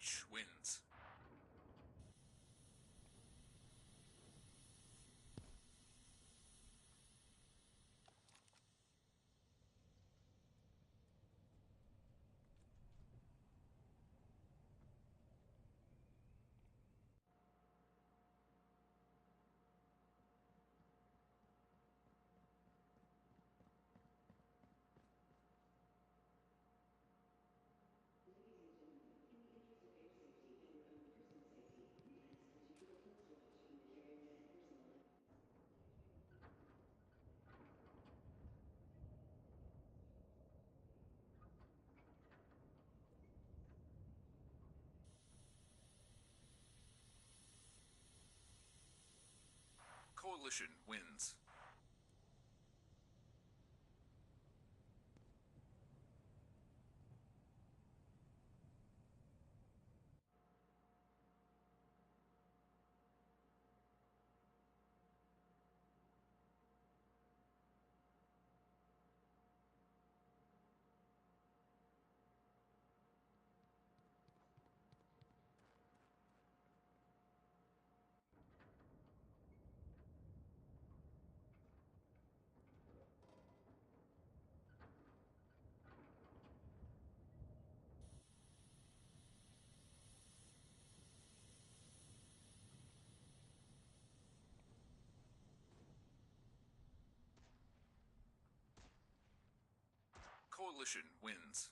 H wins. Ladies and gentlemen, in the interest of air safety and your own personal safety, we ask that you keep a close watch on your carry-on and personal items. Coalition wins. Coalition wins.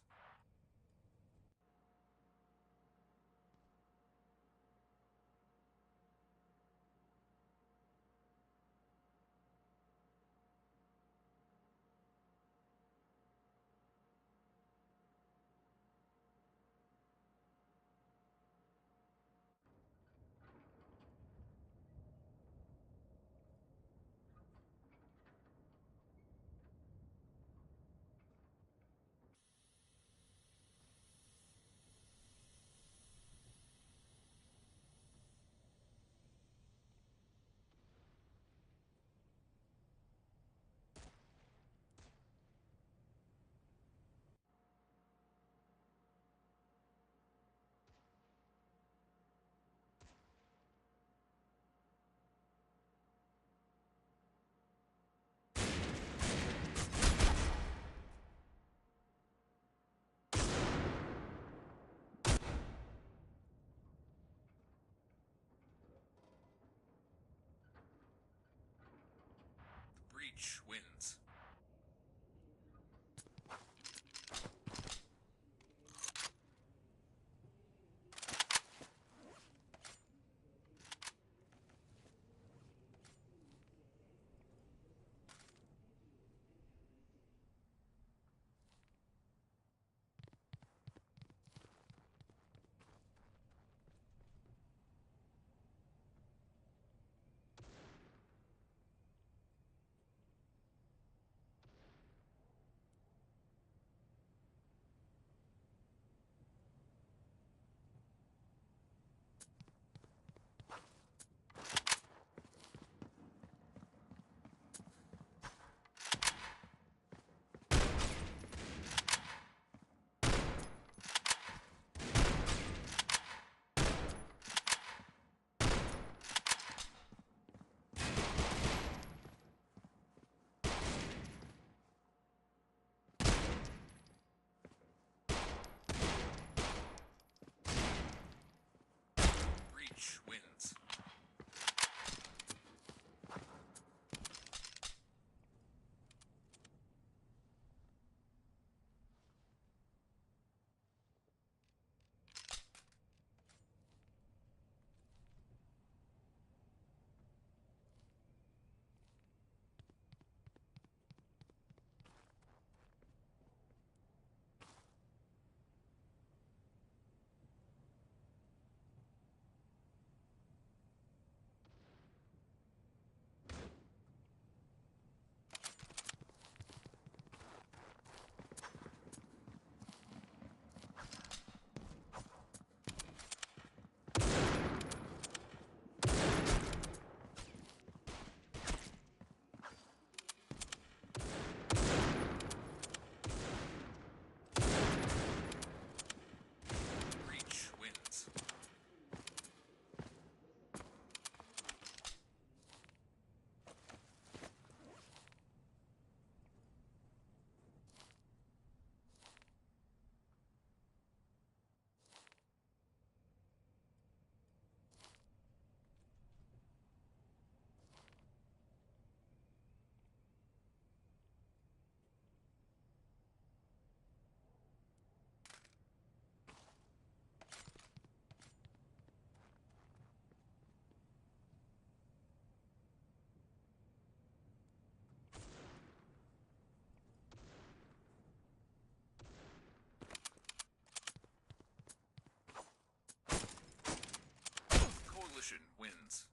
wins.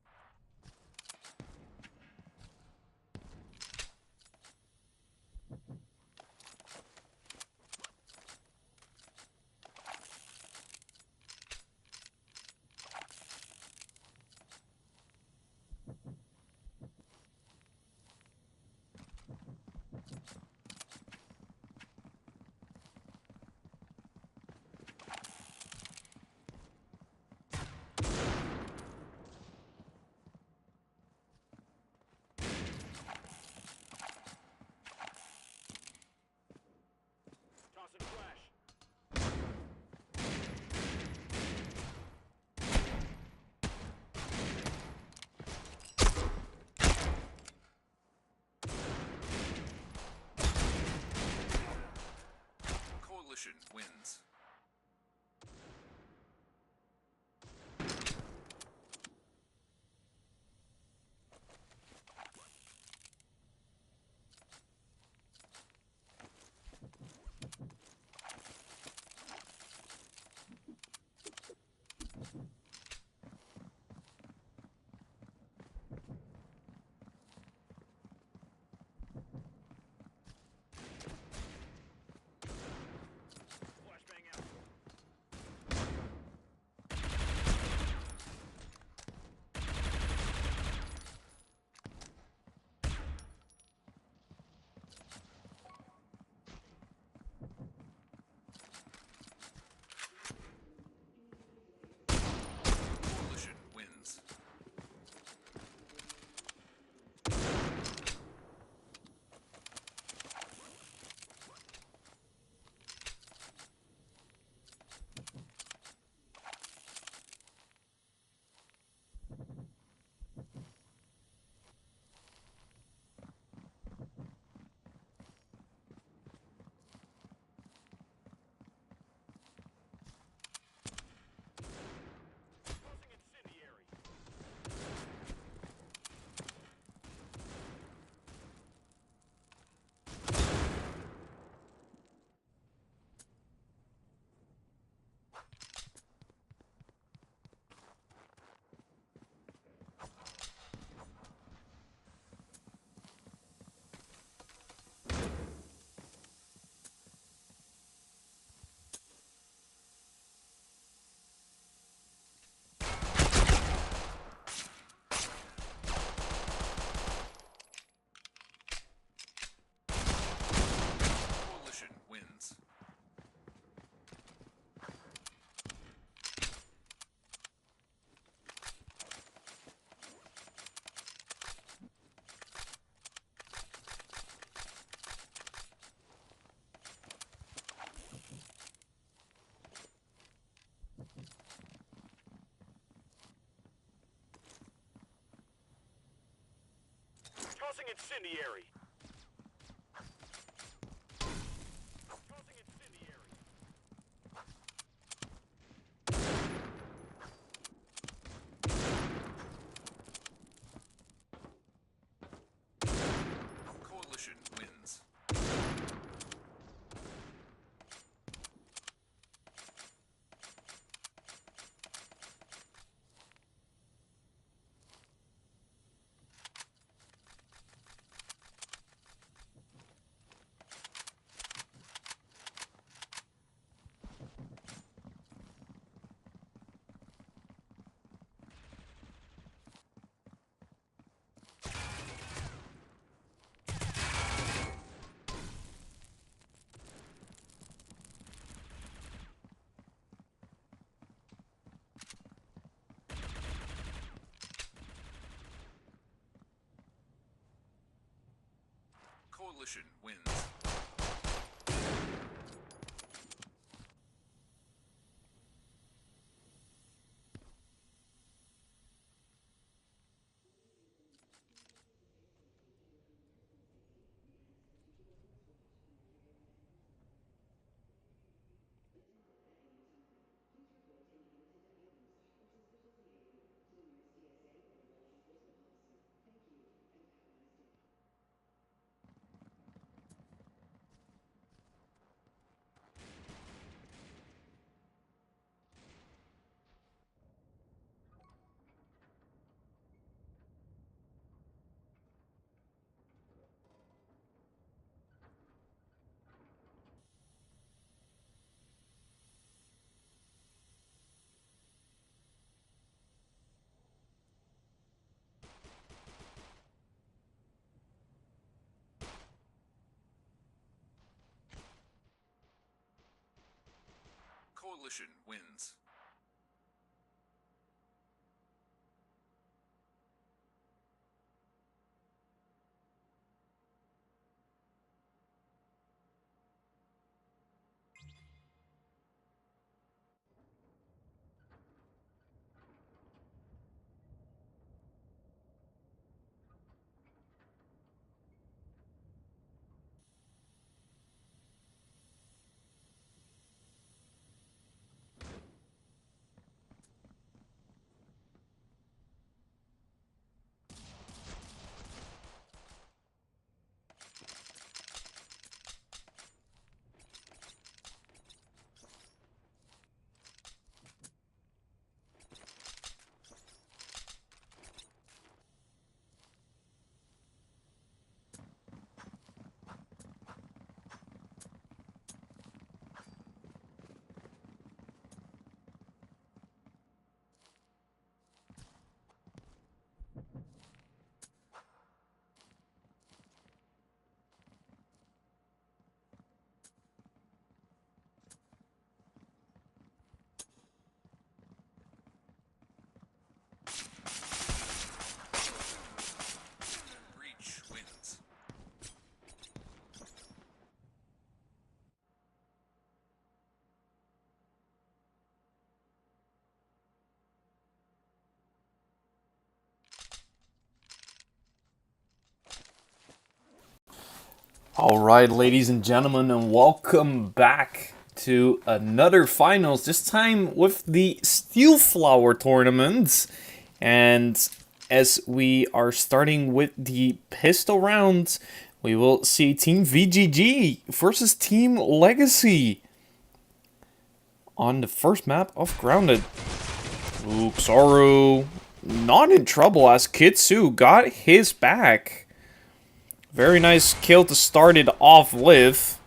Tossing flash. Coalition wins. Flashbang out. Coalition wins. Tossing incendiary. Coalition wins. Tossing incendiary. Tossing incendiary. Coalition wins. Coalition wins. Please report any incident near or suspicious behavior to the nearest TSA or law enforcement officer. Thank you, and have a nice day. coalition wins. Breach wins. All right, ladies and gentlemen, and welcome back to another finals, this time with the Steel Flower tournament. And as we are starting with the pistol round, we will see Team VGG versus Team Legacy on the first map of Grounded. Ooh, Xoru not in trouble as Kitsu got his back. Very nice kill to start it off with.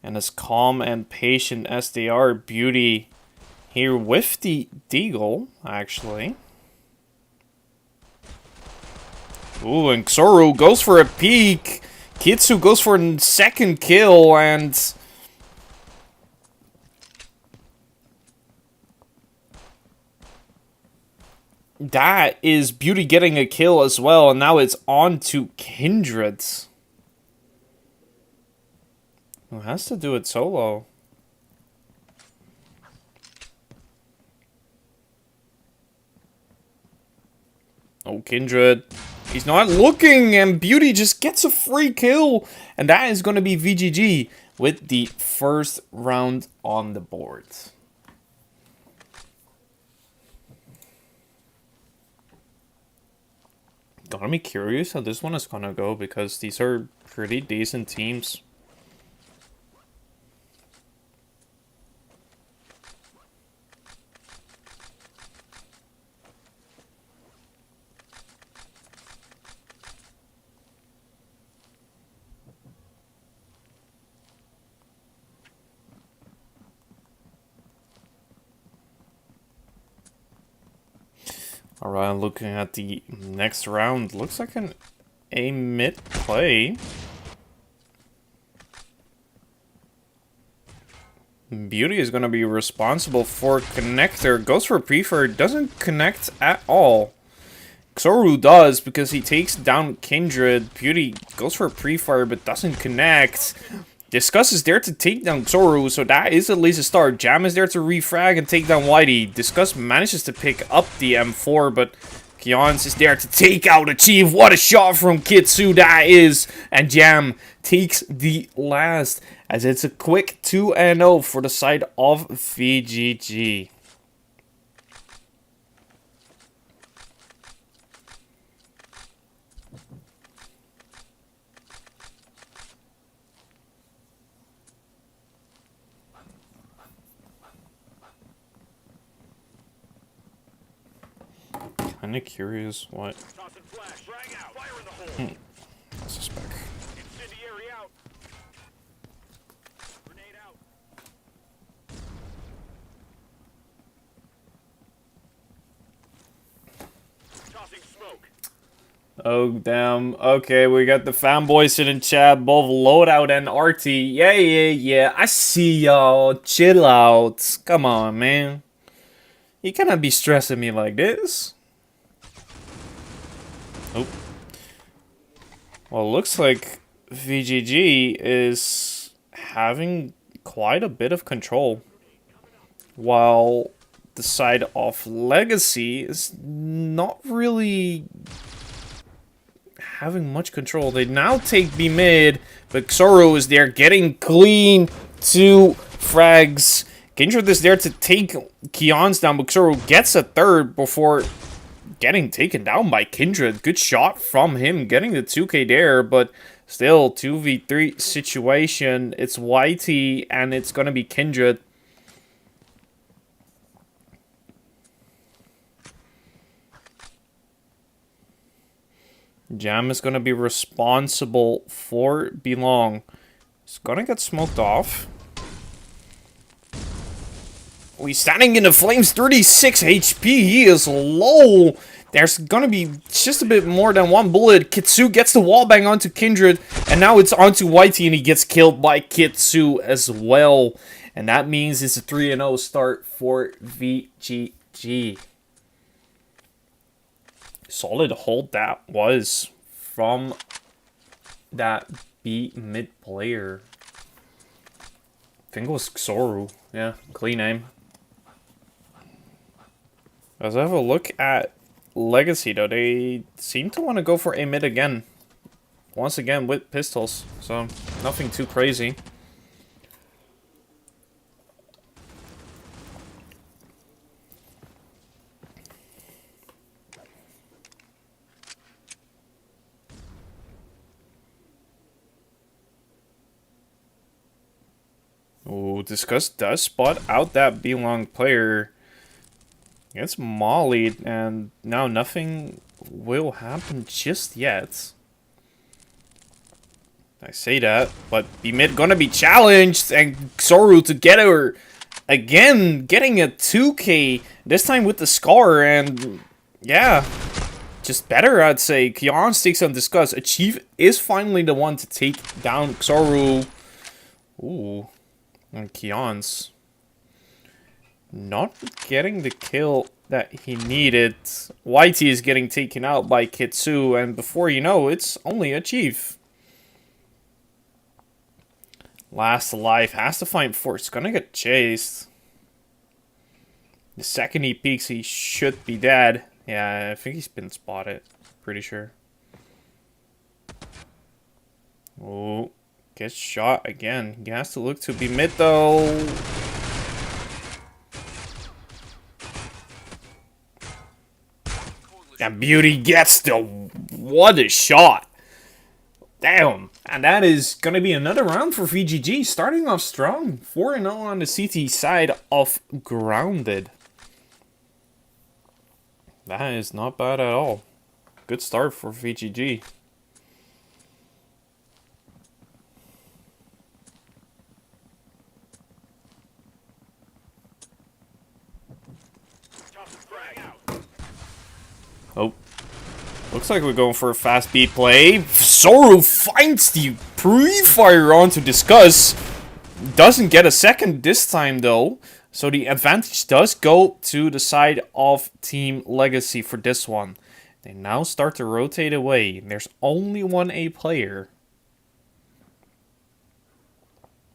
And as calm and patient as they are, Beauty here with the Deagle, actually. Ooh, and Xoru goes for a peek. Kitsu goes for a second kill, and that is Beauty getting a kill as well, and now it's on to Kindred. Who has to do it solo? Oh, Kindred. He's not looking, and Beauty just gets a free kill. And that is going to be VGG with the first round on the board. Gonna be curious how this one is gonna go, because these are pretty decent teams. Alright, looking at the next round, looks like a mid play. Beauty is going to be responsible for connector. Goes for prefer, doesn't connect at all. Xoru does, because he takes down Kindred. Beauty goes for a pre-fire but doesn't connect. Discuss is there to take down Xoru, so that is at least a start. Jam is there to refrag and take down Whitey. Discuss manages to pick up the M4, but Kions is there to take out Achieve. What a shot from Kitsu that is! And Jam takes the last, as it's a quick 2-0 for the side of VGG. Kinda curious what Tossing flash. Frag out. Fire in the hole. I suspect. Incendiary out. Grenade out. Tossing smoke. Oh, damn. Okay, we got the fanboys in chat, both Loadout and RT. Yeah. I see y'all. Chill out. Come on, man. You cannot be stressing me like this. Oh. Well, looks like VGG is having quite a bit of control, while the side of Legacy is not really having much control. They now take B mid, but Xoro is there getting clean 2 frags. Kindred is there to take Kion's down, but Xoro gets a third before getting taken down by Kindred. Good shot from him, getting the 2k there, but still 2v3 situation. It's YT and it's gonna be Kindred. Jam is gonna be responsible for Belong. He's gonna get smoked off. Oh, he's standing in the flames, 36 HP. He is low. There's gonna be just a bit more than 1 bullet. Kitsu gets the wallbang onto Kindred, and now it's onto YT, and he gets killed by Kitsu as well. And that means it's a 3-0 start for VGG. Solid hold that was from that B mid player. I think it was Xoro. Yeah, clean aim. Let's have a look at Legacy though. They seem to want to go for a mid again. Once again with pistols. So nothing too crazy. Ooh, Discuss does spot out that Belong player. Gets mollied, and now nothing will happen just yet. I say that, but B-mid gonna be challenged, and Xoro together again, getting a 2k, this time with the Scar, and yeah, just better, I'd say. Kion takes on Discuss. Achieve is finally the one to take down Xoro. Ooh. And Kion's not getting the kill that he needed. YT is getting taken out by Kitsu, and before you know, it's only Achieve. Last alive, has to find force. Gonna get chased. The second he peeks, he should be dead. Yeah, I think he's been spotted. Pretty sure. Oh. Gets shot again. He has to look to be mid though. And Beauty gets the... What a shot. Damn. And that is going to be another round for VGG. Starting off strong. 4-0 on the CT side of Grounded. That is not bad at all. Good start for VGG. Oh. Looks like we're going for a fast B play. Xoro finds the pre-fire on to Discuss. Doesn't get a second this time though. So the advantage does go to the side of Team Legacy for this one. They now start to rotate away. There's only one A player.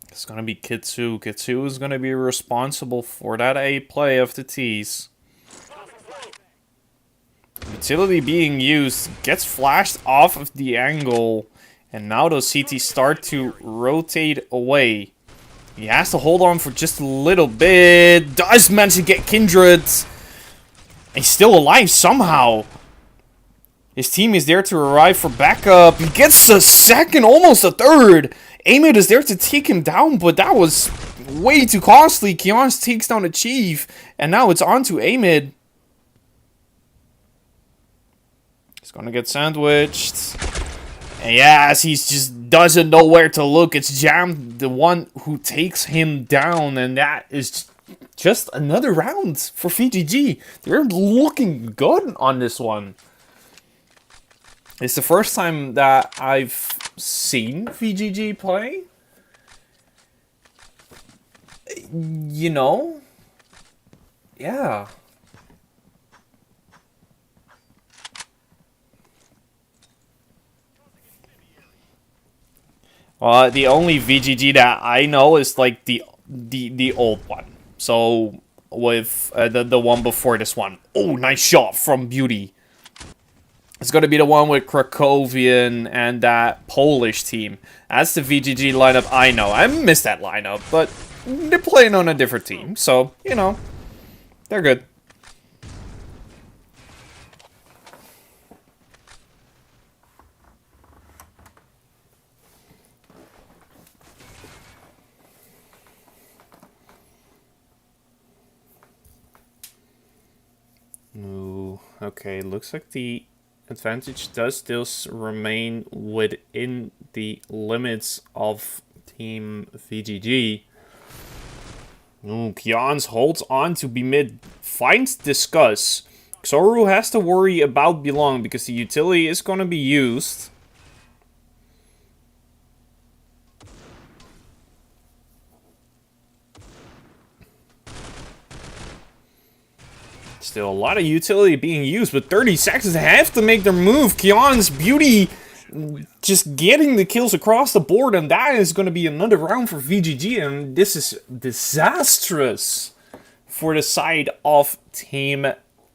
It's going to be Kitsu. Kitsu is going to be responsible for that A play of the T's. Utility being used, gets flashed off of the angle, and now those CTs start to rotate away. He has to hold on for just a little bit, does manage to get Kindred. He's still alive somehow. His team is there to arrive for backup. He gets a second, almost a third. Amid is there to take him down, but that was way too costly. Kions takes down Achieve, and now it's on to Amid. Gonna get sandwiched. And yes, he just doesn't know where to look. It's Jam, the one who takes him down. And that is just another round for VGG. They're looking good on this one. It's the first time that I've seen VGG play. You know? Yeah. The only VGG that I know is like the old one. So with the one before this one. Oh, nice shot from Beauty. It's gonna be the one with Krakowian and that Polish team. That's the VGG lineup I know. I miss that lineup, but they're playing on a different team, so you know they're good. Ooh, okay, looks like the advantage does still remain within the limits of Team VGG. Ooh, Kians holds on to be mid, finds Discuss. Xoru has to worry about Belong because the utility is going to be used. Still a lot of utility being used, but 30 seconds have to make their move. Kion's Beauty just getting the kills across the board, and that is going to be another round for VGG, and this is disastrous for the side of Team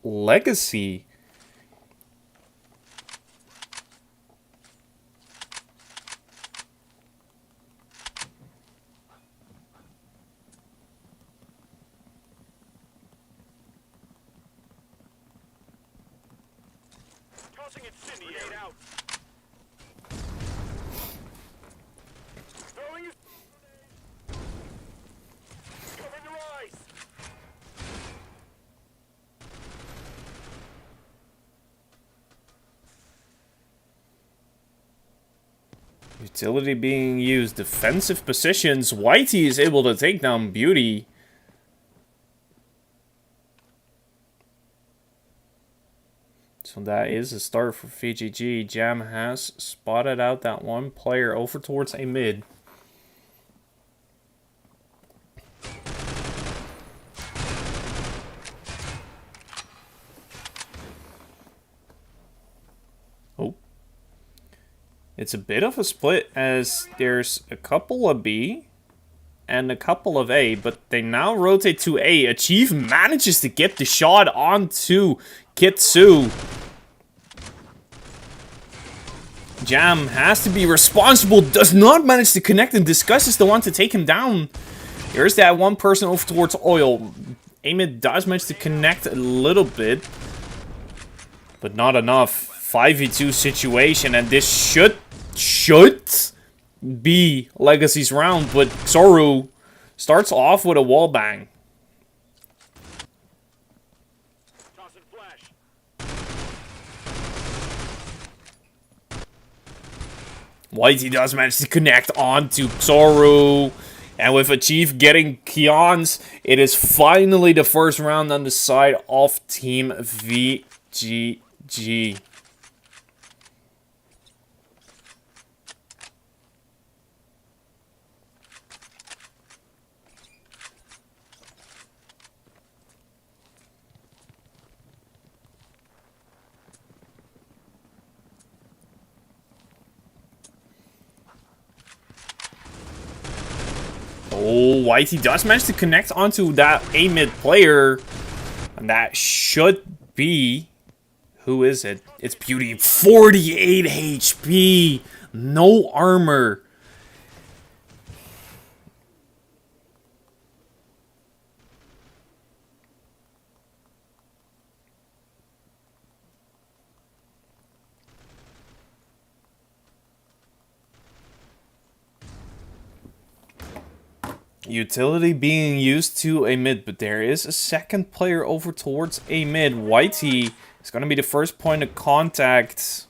Legacy. Tossing incendiate out. Throwing his cover your eyes. Utility being used, defensive positions. Whitey is able to take down Beauty. So that is a start for VGG. Jam has spotted out that one player over towards a mid. Oh. It's a bit of a split as there's a couple of B and a couple of A, but they now rotate to A. Achieve manages to get the shot onto Kitsu. Jam has to be responsible, does not manage to connect, and Discuss is the one to take him down. There's that one person over towards Oil. Amid does manage to connect a little bit, but not enough. 5v2 situation, and this should be Legacy's round, but Xoru starts off with a wallbang. Tossing flash. Whitey does manage to connect onto Xoru. And with Achieve getting Kions, it is finally the first round on the side of Team VGG. Oh, Whitey does manage to connect onto that A-mid player. And that should be... Who is it? It's Beauty. 48 HP. No armor. Utility being used to a mid, but there is a second player over towards a mid. Whitey is going to be the first point of contact.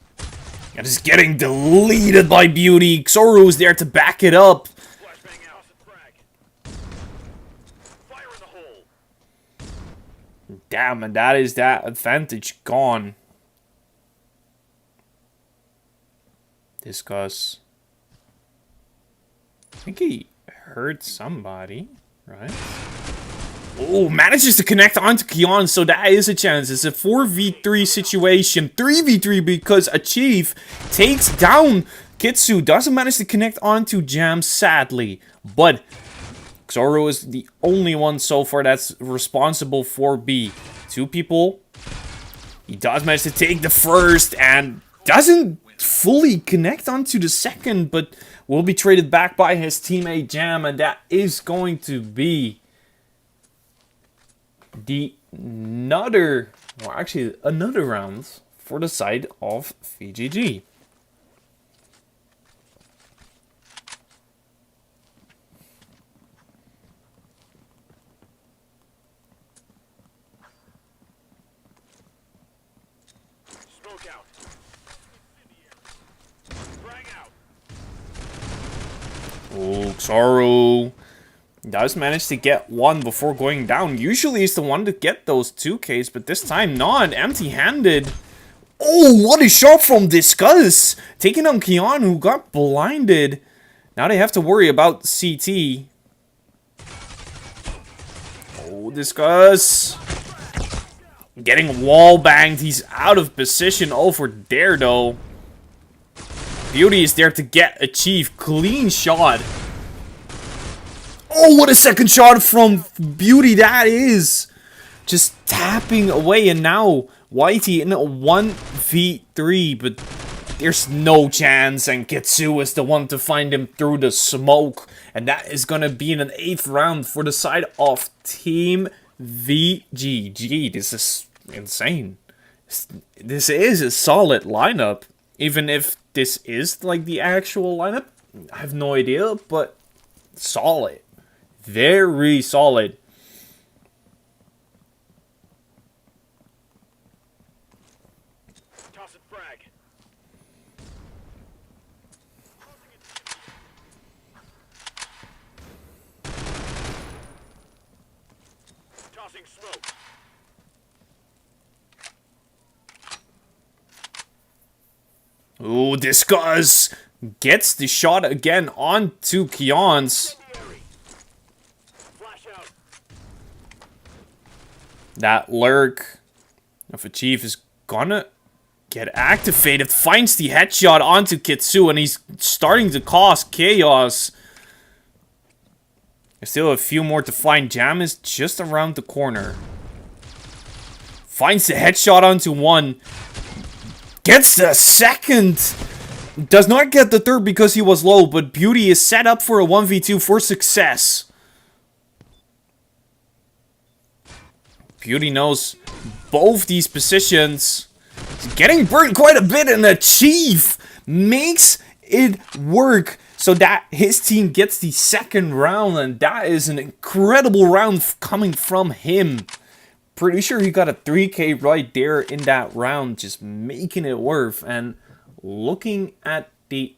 And is getting deleted by Beauty. Xoru is there to back it up. Flashbang out. Frag. Fire in the hole. Damn, and that is that advantage gone. Discuss. I think he hurt somebody, right? Oh, manages to connect onto Kion, so that is a chance. It's a 4v3 situation. 3v3 because Achieve takes down Kitsu. Doesn't manage to connect onto Jam, sadly. But Xoro is the only one so far that's responsible for B. Two people. He does manage to take the first and doesn't fully connect onto the second, but will be traded back by his teammate Jam, and that is going to be another round for the side of VGG. Smoke out. Frag out. Oh, Xoro does manage to get one before going down. Usually he's the one to get those 2Ks, but this time not. Empty-handed. Oh, what a shot from Discuss! Taking on Kion, who got blinded. Now they have to worry about CT. Oh, Discuss. Getting wall banged. He's out of position over there, though. Beauty is there to get Achieve. Clean shot. Oh, what a second shot from Beauty that is. Just tapping away, and now Whitey in a 1v3, but there's no chance, and Kitsu is the one to find him through the smoke, and that is gonna be in an 8th round for the side of Team VGG. This is insane. This is a solid lineup, even if this is like the actual lineup. I have no idea, but solid. Very solid. Toss and frag. Tossing smoke. Ooh, Discuss gets the shot again onto Kion's. Flash out. That lurk of Achieve is gonna get activated. Finds the headshot onto Kitsu, and he's starting to cause chaos. There's still a few more to find. Jam is just around the corner. Finds the headshot onto one. Gets the second. Does not get the third because he was low, but Beauty is set up for a 1v2 for success. Beauty knows both these positions. He's getting burned quite a bit, and Achieve makes it work so that his team gets the second round, and that is an incredible round coming from him. Pretty sure he got a 3K right there in that round, just making it worth. And looking at the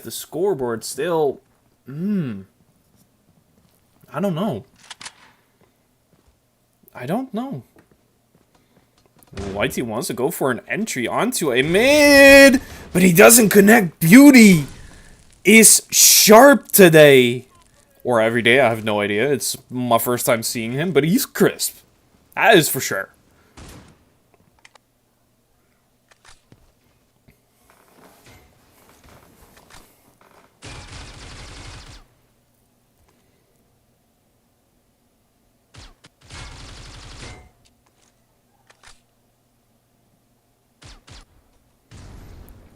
scoreboard still, I don't know. Whitey wants to go for an entry onto a mid, but he doesn't connect. Beauty is sharp today. Or every day, I have no idea. It's my first time seeing him, but he's crisp. That is for sure.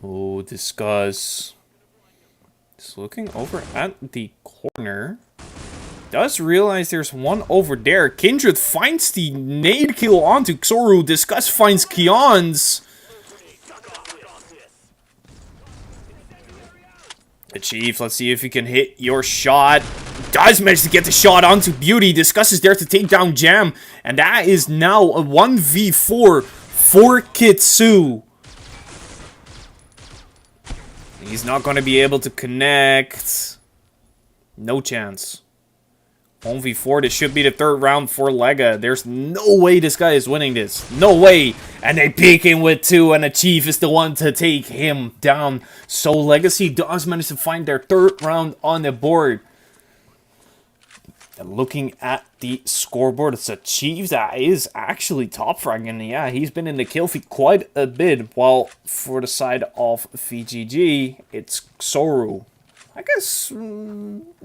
Oh, Discuss. Just looking over at the corner. Does realize there's one over there. Kindred finds the nade kill onto Xoro. Discuss finds Kion's. Achieve, let's see if you can hit your shot. Does manage to get the shot onto Beauty. Discuss is there to take down Jam. And that is now a 1v4 for Kitsu. He's not going to be able to connect. No chance. 1v4, this should be the third round for Lega. There's no way this guy is winning this. No way. And they peek in with 2, and Achieve is the one to take him down. So Legacy does manage to find their third round on the board. And looking at the scoreboard, it's Achieve that is actually top fragging. Yeah, he's been in the kill feed quite a bit. While for the side of VGG, it's Xoru. I guess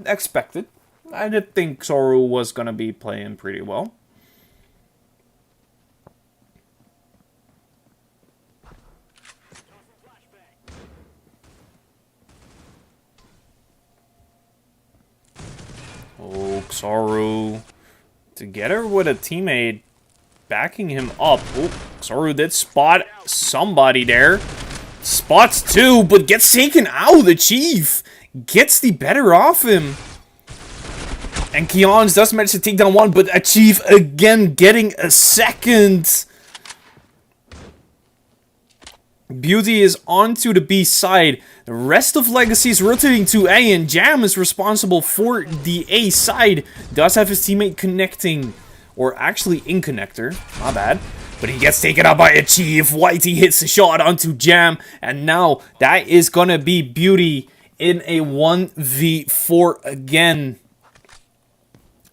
expected. I did think Xoru was going to be playing pretty well. Oh, Xoru together with a teammate backing him up. Oh, Xoru did spot somebody there. Spots 2, but gets taken out. The Chief gets the better off him. And Kions does manage to take down 1, but Achieve again getting a second. Beauty is onto the B side. The rest of Legacy is rotating to A, and Jam is responsible for the A side. Does have his teammate connecting, or actually in connector. My bad. But he gets taken out by Achieve. Whitey hits a shot onto Jam, and now that is gonna be Beauty in a 1v4 again.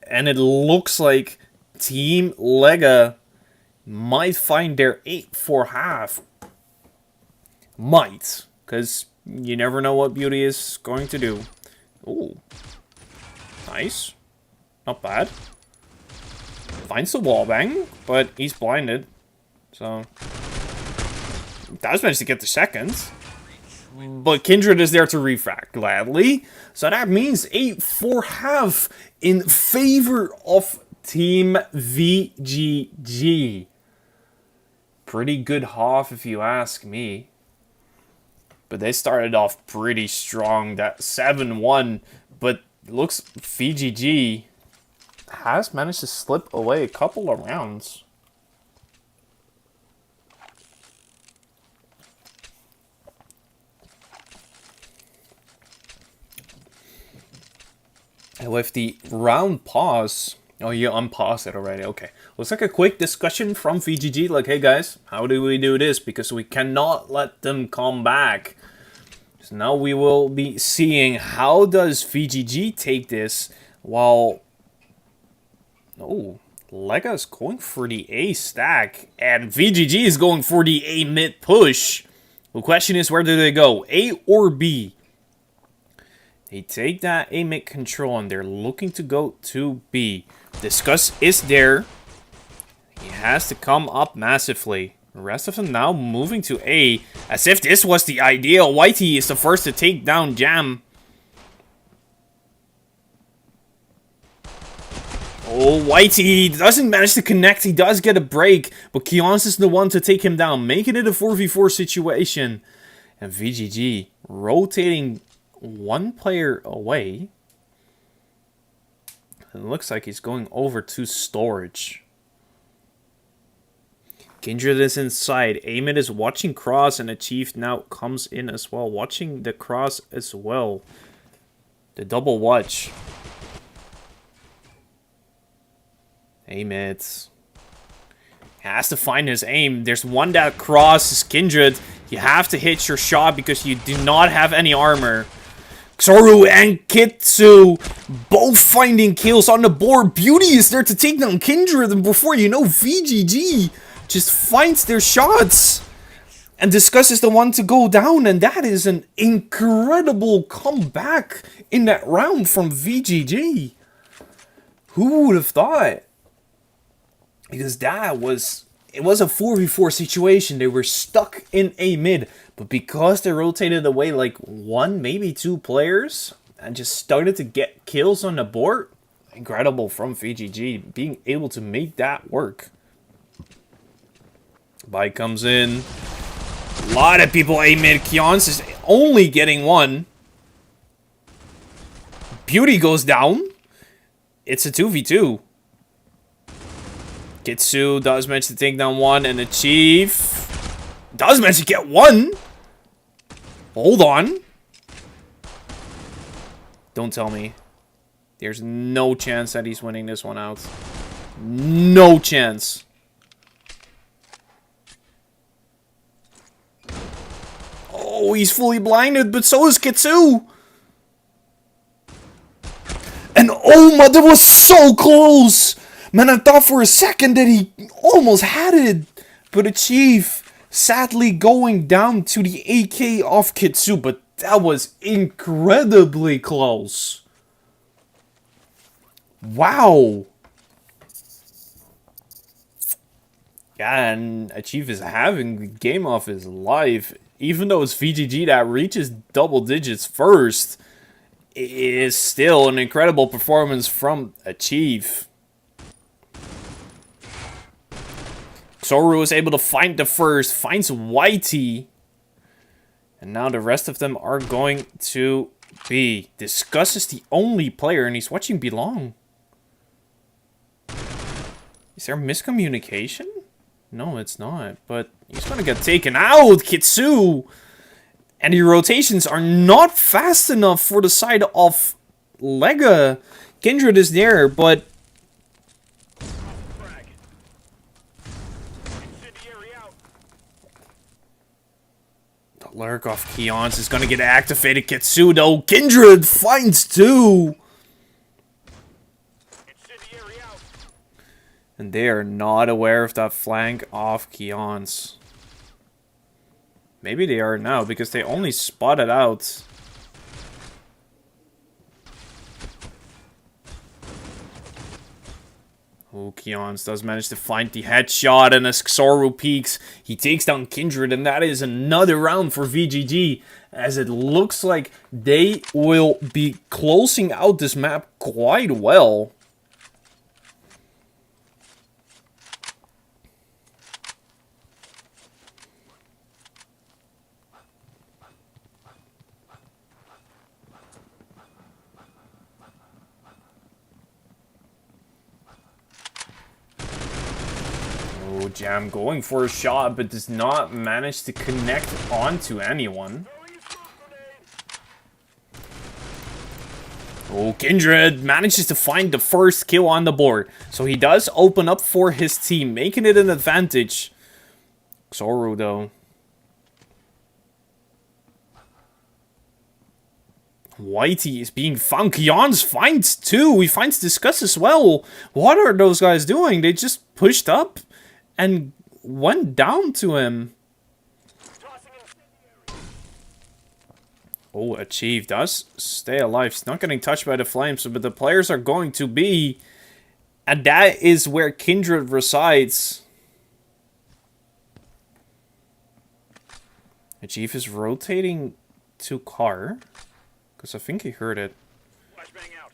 And it looks like Team Lega might find their 8 for half. Might. Because you never know what Beauty is going to do. Ooh. Nice. Not bad. Finds the wallbang, but he's blinded. So. Does manage to get the second. But Kindred is there to refract gladly. So that means 8 for half in favor of Team VGG. Pretty good half if you ask me. But they started off pretty strong. That 7-1. But looks VGG has managed to slip away a couple of rounds. And with the round pause... Oh, you unpaused it already. Okay. Looks like a quick discussion from VGG. Like, hey guys, how do we do this? Because we cannot let them come back. So now we will be seeing how does VGG take this while... Oh, Lega's going for the A stack. And VGG is going for the A mid push. The question is, where do they go? A or B? They take that A mid control and they're looking to go to B. Discuss is there. He has to come up massively. The rest of them now moving to A. As if this was the ideal. Whitey is the first to take down Jam. Oh, Whitey doesn't manage to connect. He does get a break. But Kions is the one to take him down. Making it a 4v4 situation. And VGG rotating one player away. It looks like he's going over to storage. Kindred is inside. Amit is watching cross, and Achieve now comes in as well. Watching the cross as well. The double watch. Amit has to find his aim. There's one that crosses Kindred. You have to hit your shot because you do not have any armor. Xoru and Kitsu both finding kills on the board. Beauty is there to take down Kindred, and before you know, VGG just finds their shots. And Discuss is the one to go down, and that is an incredible comeback in that round from VGG. Who would have thought? Because that was... It was a 4v4 situation. They were stuck in A mid. But because they rotated away like 1, maybe 2 players, and just started to get kills on the board, incredible from VGG being able to make that work. Bike comes in. A lot of people A mid. Kions is only getting 1. Beauty goes down. It's a 2v2. Kitsu does manage to take down 1, and Achieve does manage to get 1. Hold on. Don't tell me. There's no chance that he's winning this one out. No chance. Oh, he's fully blinded, but so is Kitsu. And oh my, that was so close. Man, I thought for a second that he almost had it. But Achieve sadly going down to the AK of Kitsu. But that was incredibly close. Wow. Yeah, and Achieve is having the game of his life. Even though it's VGG that reaches double digits first, it is still an incredible performance from Achieve. Xoru is able to find the first, finds Whitey. And now the rest of them are going to be. Discuss is the only player, and he's watching Belong. Is there miscommunication? No, it's not. But he's going to get taken out, Kitsu. And the rotations are not fast enough for the side of Lega. Kindred is there, but... Frag. Incendiary out. The lurk of Keons is going to get activated. Kitsu, though. Kindred finds two. Incendiary out. And they are not aware of that flank of Keons. Maybe they are now, because they only spotted out. Oh, Keons does manage to find the headshot, and as Xoru peeks, he takes down Kindred, and that is another round for VGG, as it looks like they will be closing out this map quite well. Jam going for a shot, but does not manage to connect onto anyone. Oh, Kindred manages to find the first kill on the board. So he does open up for his team, making it an advantage. Xoru, though. Whitey is being found. Keons finds two. He finds Discuss as well. What are those guys doing? They just pushed up and went down to him. Oh, Achieve does stay alive. He's not getting touched by the flames, but the players are going to be. And that is where Kindred resides. Achieve is rotating to car. Because I think he heard it. Flashbang out.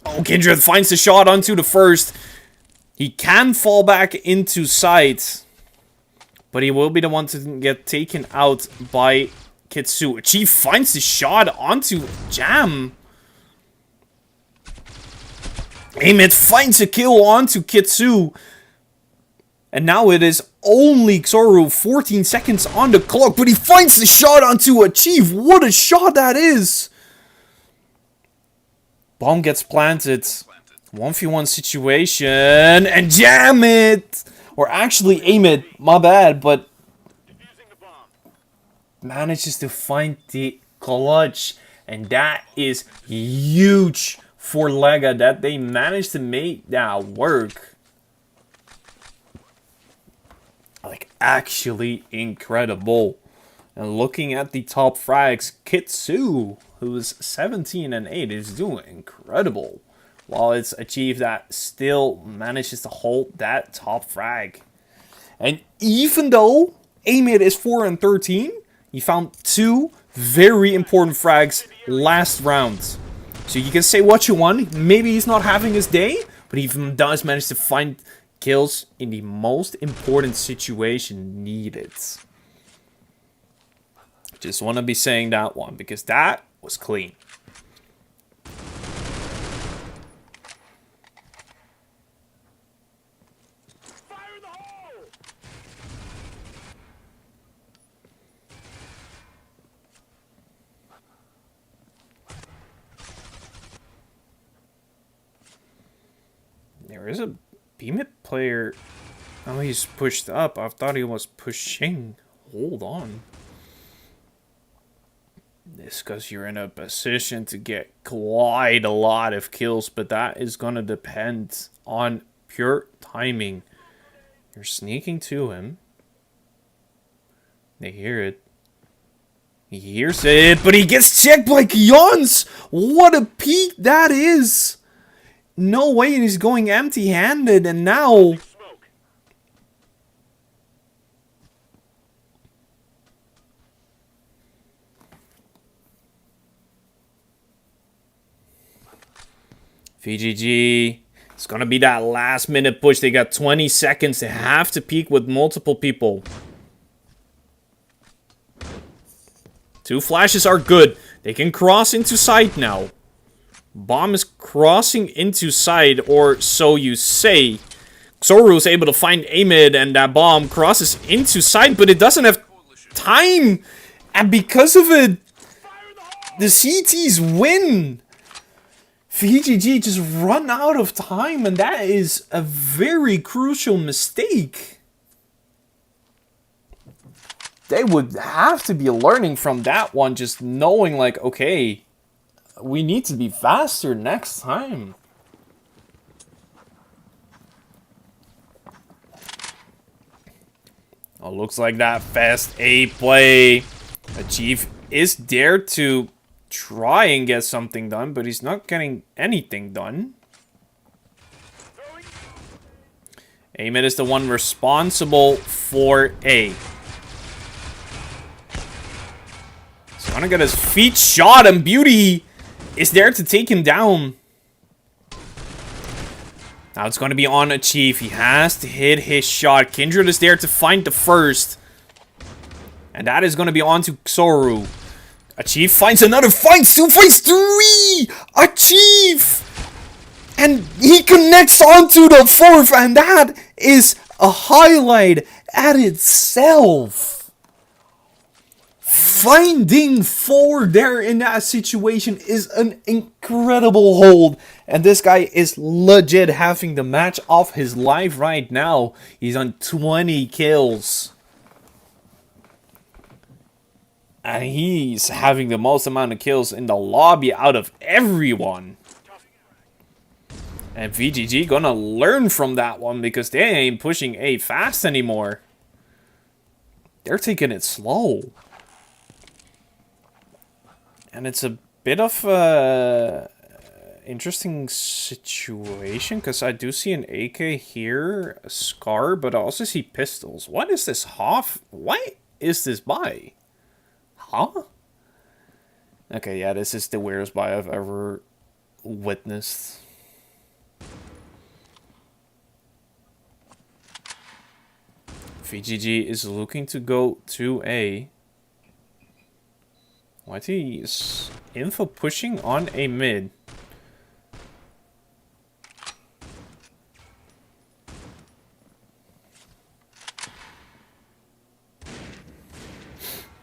Oh, Kindred finds the shot onto the first. He can fall back into sight. But he will be the one to get taken out by Kitsu. Achieve finds the shot onto Jam. Amit finds a kill onto Kitsu. And now it is only Xoru, 14 seconds on the clock. But he finds the shot onto Achieve. What a shot that is. Bomb gets planted. 1v1 situation. And Jam it. Or actually aim it. My bad. But Defusing the bomb. manages to find the clutch. And that is huge for Lega, that they managed to make that work. Like, actually incredible. And looking at the top frags, Kitsu, who's 17 and 8, is doing incredible. While it's Achieve that still manages to hold that top frag. And even though Amit is 4 and 13, he found two very important frags last round. So you can say what you want. Maybe he's not having his day, but he does manage to find kills in the most important situation needed. Just want to be saying that one, because that was clean. Fire in the hole! There is a B mid player. Oh, he's pushed up. I thought he was pushing. Hold on. This because you're in a position to get quite a lot of kills, but that is going to depend on pure timing. You're sneaking to him. They hear it. He hears it, but he gets checked by Kions! What a peek that is! No way he's going empty-handed, and now... VGG, it's gonna be that last minute push. They got 20 seconds. They have to peek with multiple people. 2 flashes are good. They can cross into sight now. Bomb is crossing into sight, or so you say. Xoru is able to find a mid, and that bomb crosses into sight, but it doesn't have time. And because of it, the CTs win. VGG just run out of time, and that is a very crucial mistake. They would have to be learning from that one, just knowing like, okay, we need to be faster next time. Oh, looks like that fast A play. Achieve is there to try and get something done, but he's not getting anything done. A-mid is the one responsible for A. He's gonna get his feet shot, and Beauty is there to take him down. Now it's gonna be on Achieve. He has to hit his shot. Kindred is there to find the first. And that is gonna be on to Xoru. Achieve finds another, finds 2, finds 3! Achieve! And he connects onto the 4th, and that is a highlight at itself. Finding 4 there in that situation is an incredible hold. And this guy is legit having the match of his life right now. He's on 20 kills. And he's having the most amount of kills in the lobby out of everyone. And VGG gonna learn from that one because they ain't pushing A fast anymore. They're taking it slow. And it's a bit of a interesting situation because I do see an AK here, a Scar, but I also see pistols. What is this Hoff? What is this buy? Huh? Okay, yeah, this is the weirdest buy I've ever witnessed. VGG is looking to go to A. YT is info pushing on a mid.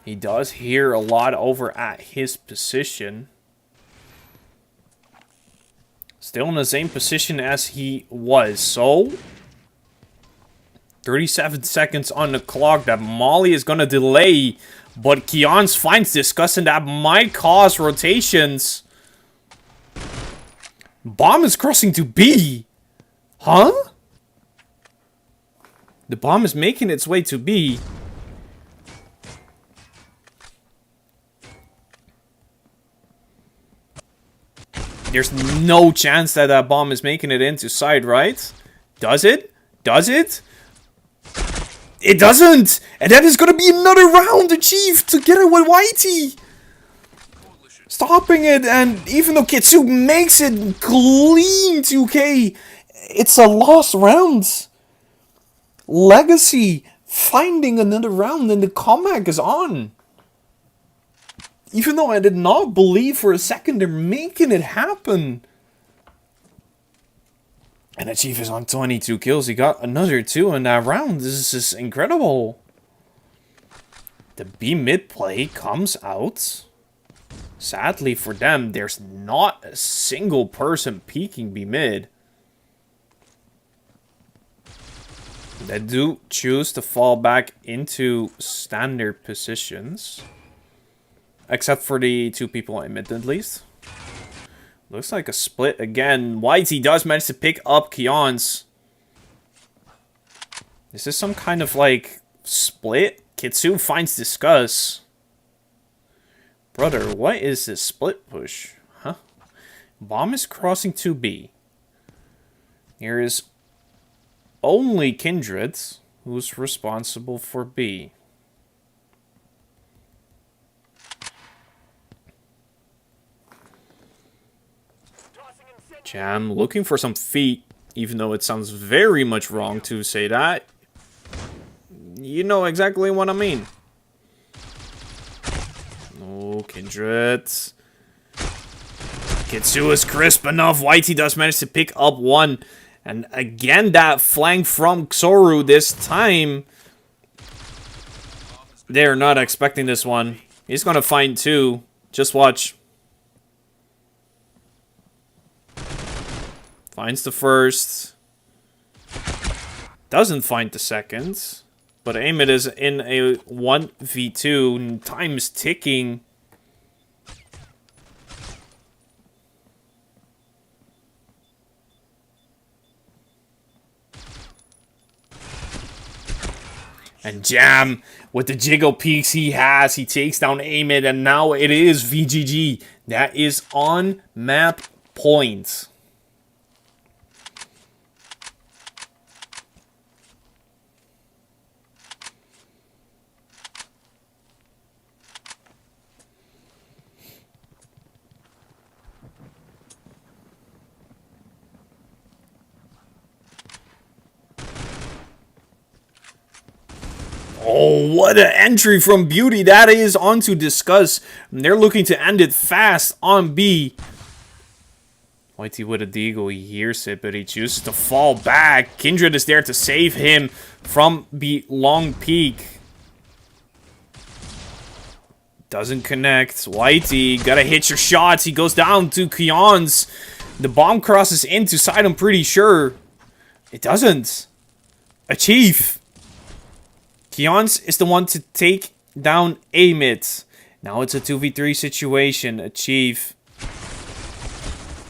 He does hear a lot over at his position. Still in the same position as he was. So, 37 seconds on the clock. That Molly is going to delay. But Kions finds Disgust, and that might cause rotations. Bomb is crossing to B. Huh? The bomb is making its way to B. There's no chance that that bomb is making it into side, right? Does it? Does it? It doesn't! And that is gonna be another round achieved together with Whitey! Stopping it, and even though Kitsu makes it clean 2K, it's a lost round. Legacy finding another round, and the comeback is on. Even though I did not believe for a second they're making it happen. And Achieve is on 22 kills. He got another 2 in that round. This is just incredible. The B mid play comes out. Sadly for them, there's not a single person peeking B mid. They do choose to fall back into standard positions. Except for the 2 people in mid, at least. Looks like a split again. Whitey does manage to pick up Kion's. Is this some kind of, like, split? Kitsu finds Discuss. Brother, what is this split push? Huh? Bomb is crossing to B. Here is only Kindred who's responsible for B. Jam looking for some feet, even though it sounds very much wrong to say that. You know exactly what I mean. Oh, Kindred. Kitsu is crisp enough. Whitey does manage to pick up one. And again, that flank from Xoru this time. They're not expecting this one. He's gonna find 2. Just watch. Finds the first. Doesn't find the second. But Amit is in a 1v2. And time is ticking. And Jam, with the jiggle peaks he has, he takes down Amit, and now it is VGG. That is on map point. Oh, what an entry from Beauty. That is on to Discuss. And they're looking to end it fast on B. Whitey with a deagle. He hears it, but he chooses to fall back. Kindred is there to save him from the long peak. Doesn't connect. Whitey, gotta hit your shots. He goes down to Kion's. The bomb crosses into side, I'm pretty sure. It doesn't. Achieve. Kion's is the one to take down Amit. Now it's a 2v3 situation. Achieve.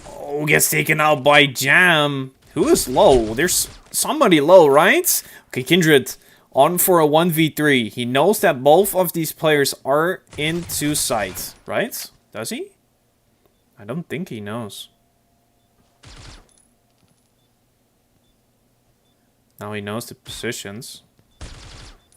Oh, gets taken out by Jam. Who is low? There's somebody low, right? Okay, Kindred on for a 1v3. He knows that both of these players are into sight, right? Does he? I don't think he knows. Now he knows the positions.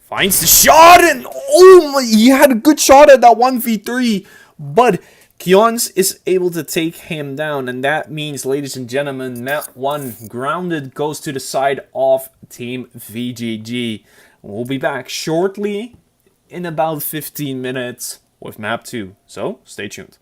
Finds the shot, and oh my, he had a good shot at that 1v3, but Kion's is able to take him down, and that means, ladies and gentlemen, map 1 grounded goes to the side of Team VGG. We'll be back shortly in about 15 minutes with map 2, so stay tuned.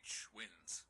breach wins.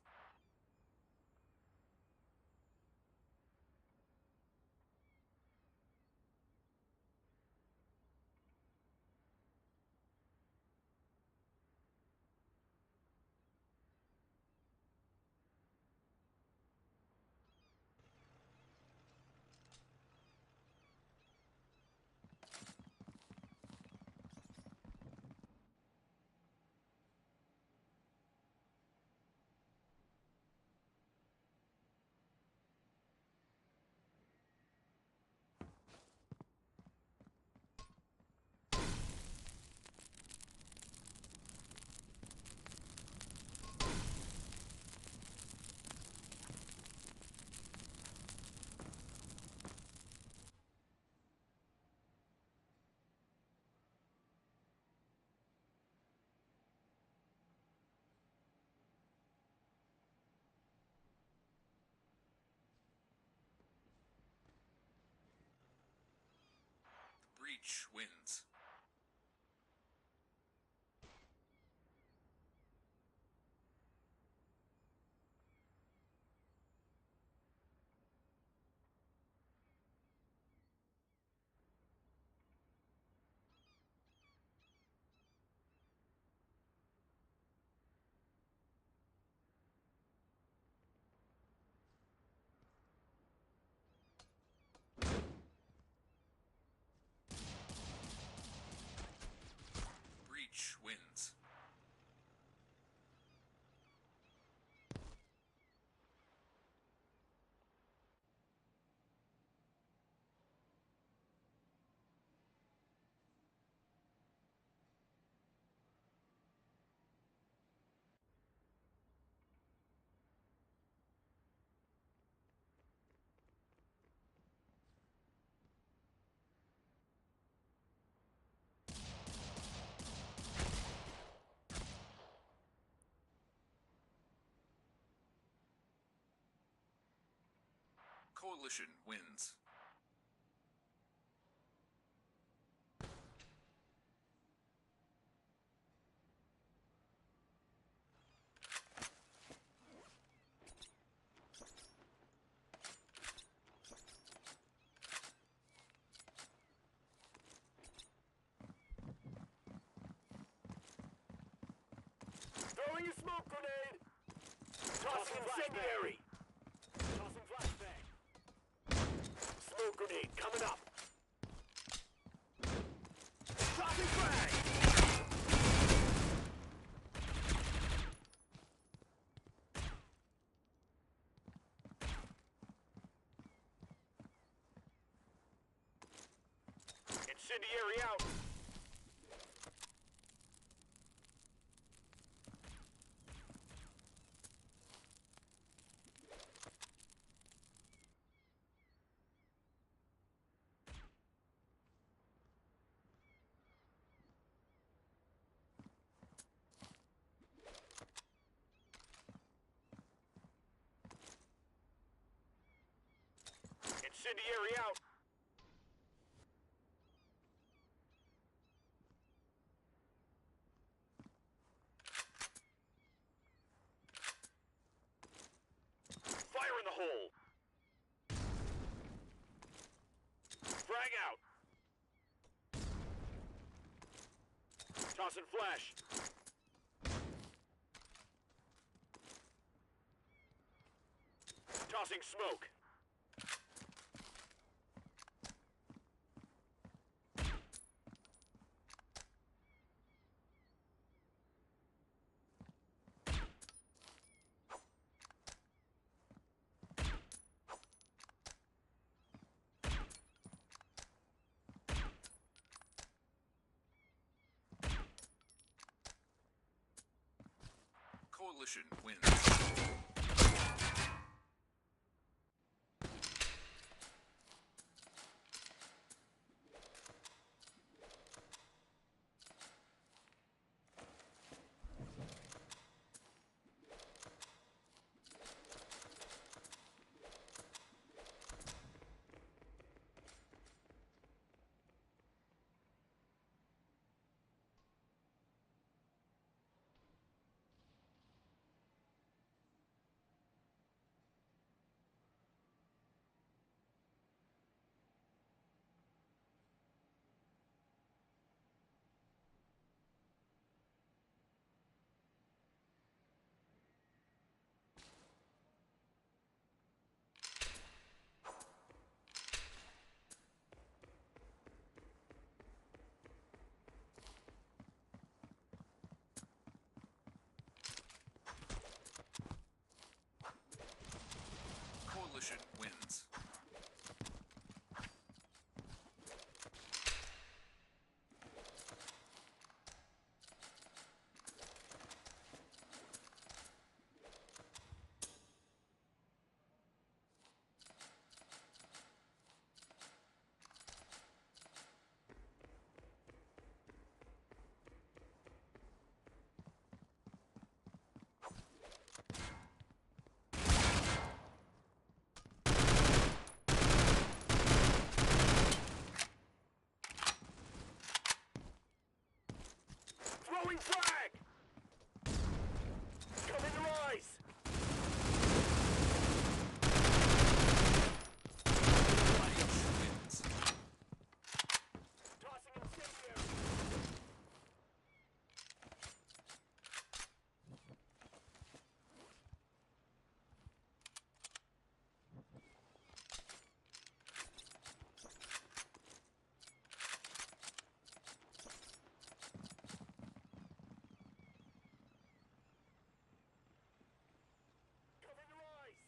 Breach wins. Breach wins. Coalition wins. Throwing a smoke grenade! Tossing incendiary! Tossing flashbang! Smoke grenade coming up! Tossing frag! Incendiary out! Incendiary out! Fire in the hole! Frag out! Tossing flash! Tossing smoke! Coalition wins. Throwing frag! Covering the rise! Breach wins. Tossing incendiary! Covering the rise!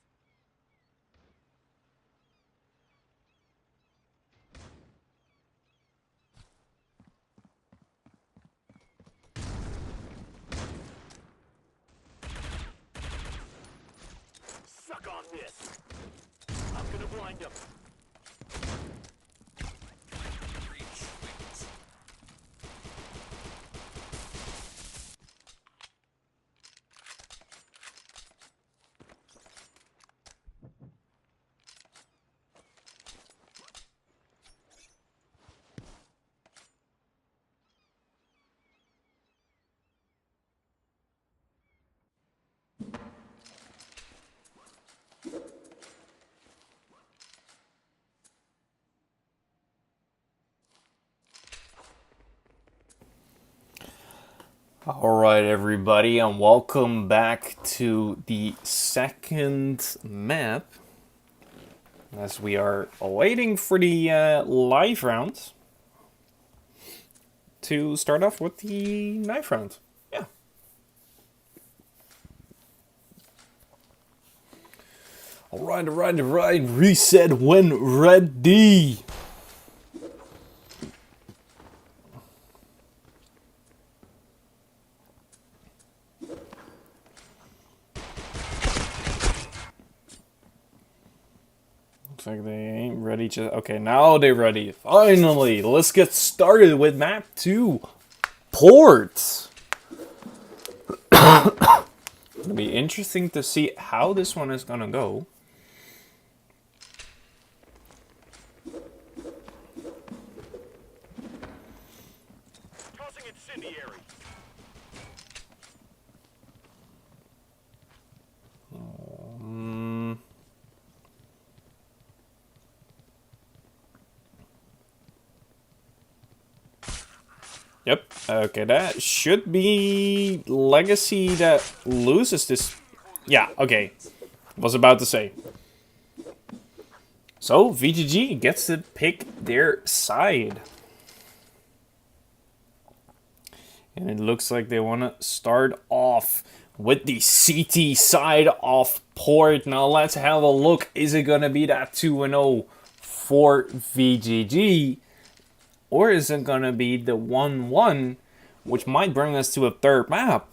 Suck on this! I'm gonna blind him! Breach wins. Alright everybody, and welcome back to the second map. As we are waiting for the live round to start off with the knife round. Yeah. Alright, reset when ready. Looks like they ain't ready to... Okay, now they're ready. Finally! Let's get started with map 2. Port! It'll be interesting to see how this one is gonna go. Tossing incendiary! Yep. Okay, that should be Legacy that loses this. Yeah, okay. Was about to say. So, VGG gets to pick their side. And it looks like they want to start off with the CT side of Port. Now, let's have a look. Is it going to be that 2-0 for VGG? Or is it going to be the 1-1, which might bring us to a third map?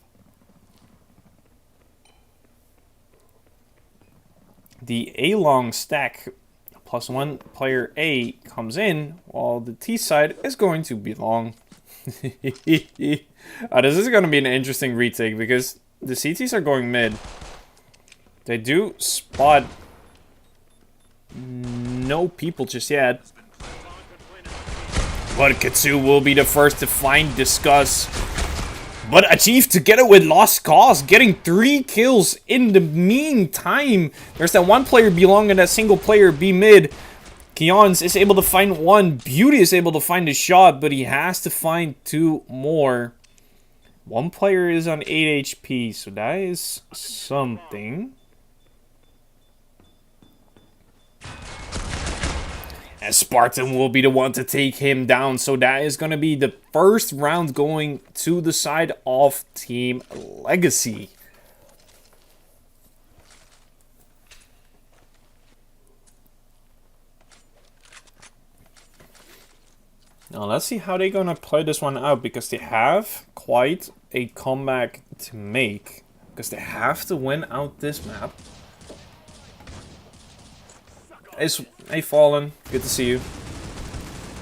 The A-long stack plus one player A comes in, while the T side is going to belong. This is going to be an interesting retake, because the CTs are going mid. They do spot no people just yet. But Katsu will be the first to find Discuss. But Achieve together with Lost Cause, getting 3 kills in the meantime. There's that one player belonging, that single player B mid. Keons is able to find 1. Beauty is able to find a shot, but he has to find 2 more. One player is on 8 HP, so that is something. And Spartan will be the one to take him down. So that is going to be the first round going to the side of Team Legacy. Now let's see how they're going to play this one out, because they have quite a comeback to make. Because they have to win out this map. Hey, Fallen. Good to see you.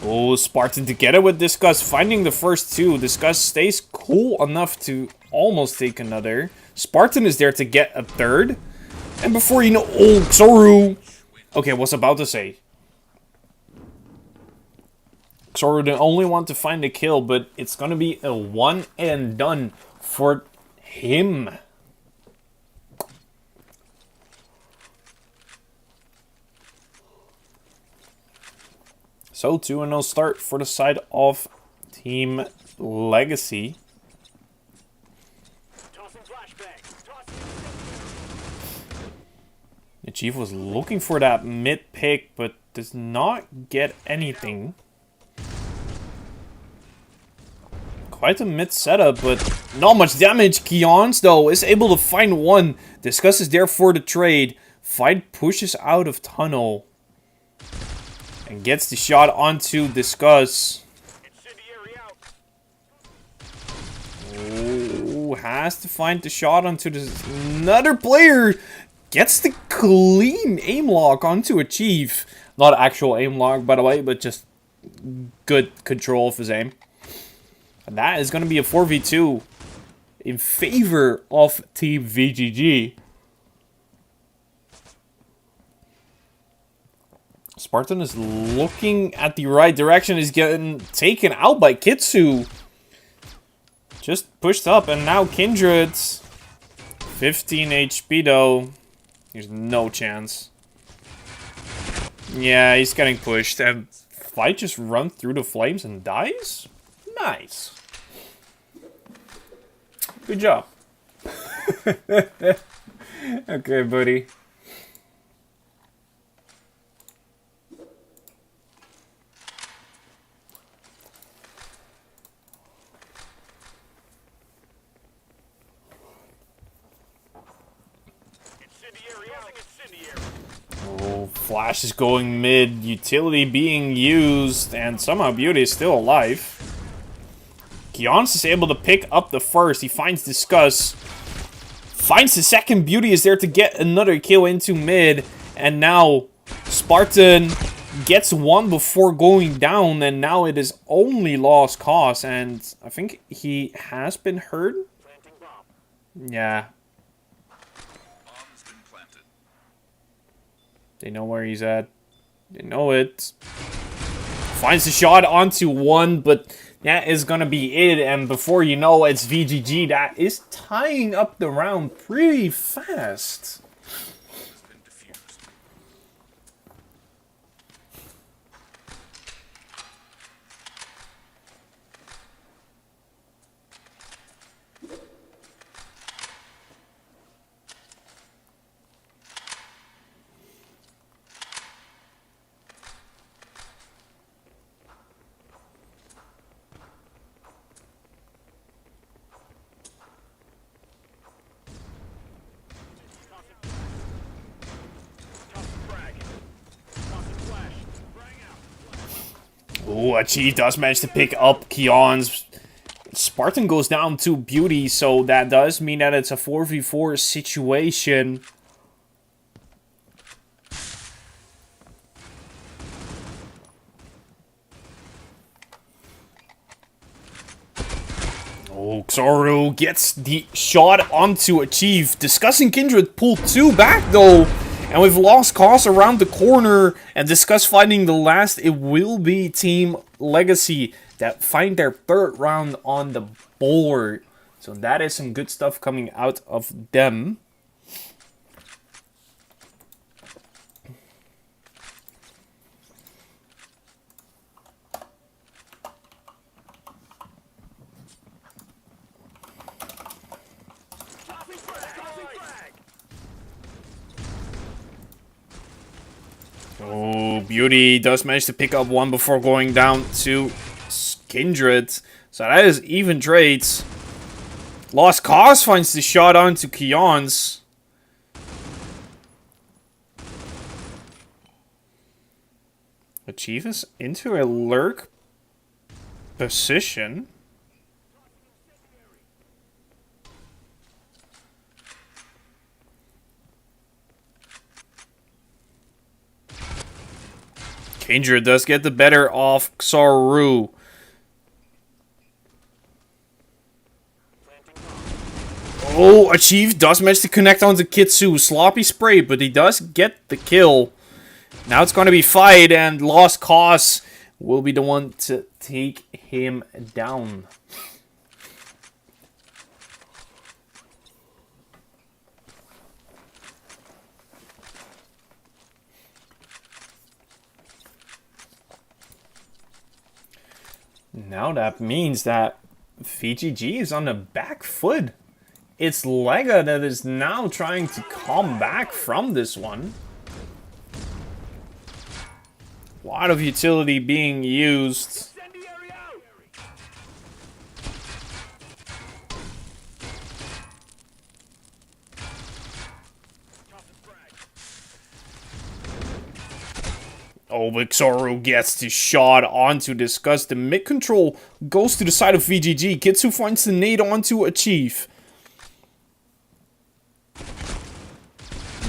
Oh, Spartan together with Discuss, finding the first 2. Discuss stays cool enough to almost take another. Spartan is there to get a 3rd. And before you know... Oh, Xoru! Okay, I was about to say. Xoro the only one to find the kill, but it's gonna be a one and done for him. So 2-0 start for the side of Team Legacy. Tossing flashbang. The Chief was looking for that mid pick, but does not get anything. Quite a mid setup, but not much damage. Kions, though, is able to find one. Discuss is there for the trade. Fight pushes out of tunnel. And gets the shot onto Discuss. Incendiary out. Oh, has to find the shot onto this. Another player gets the clean aim lock onto a Chief. Not actual aim lock, by the way, but just good control of his aim. And that is going to be a 4v2 in favor of Team VGG. Spartan is looking at the right direction. Is getting taken out by Kitsu. Just pushed up, and now Kindred. 15 HP though. There's no chance. Yeah, he's getting pushed, and Fight just runs through the flames and dies? Nice. Good job. Okay, buddy. Incendiary out. Incendiary. Oh, Flash is going mid, utility being used, and somehow Beauty is still alive. Kions is able to pick up the first. He finds Discuss. Finds the second. Beauty is there to get another kill into mid. And now Spartan gets one before going down. And now it is only lost cause. And I think he has been hurt. Planting bomb. Yeah. Bomb's been planted. They know where he's at. They know it. Finds the shot onto one, but that is gonna be it. And before you know, it's VGG that is tying up the round pretty fast. Has been defused. Oh, Achieve does manage to pick up Kion's. Spartan goes down to Beauty, so that does mean that it's a 4v4 situation. Oh, Xoro gets the shot onto Achieve. Discussing Kindred pulled 2 back though. And we've lost cause around the corner. And Discuss finding the last. It will be Team Legacy that find their 3rd round on the board. So that is some good stuff coming out of them. Oh, Beauty does manage to pick up one before going down to Kindred. So that is even trades. Lost Cause finds the shot onto Kion's. Achieve is into a lurk position. Kindred does get the better of Xoro. Oh, Achieve does manage to connect onto Kitsu. Sloppy spray, but he does get the kill. Now it's going to be Fight, and Lost Cause will be the one to take him down. Now that means that ViolentGG is on the back foot. It's Lega that is now trying to come back from this one. A lot of utility being used. Incendiary out! Oh, but Xoro gets the shot onto discuss. The mid control goes to the side of ViolentGG. Kitsu finds the nade onto Achieve.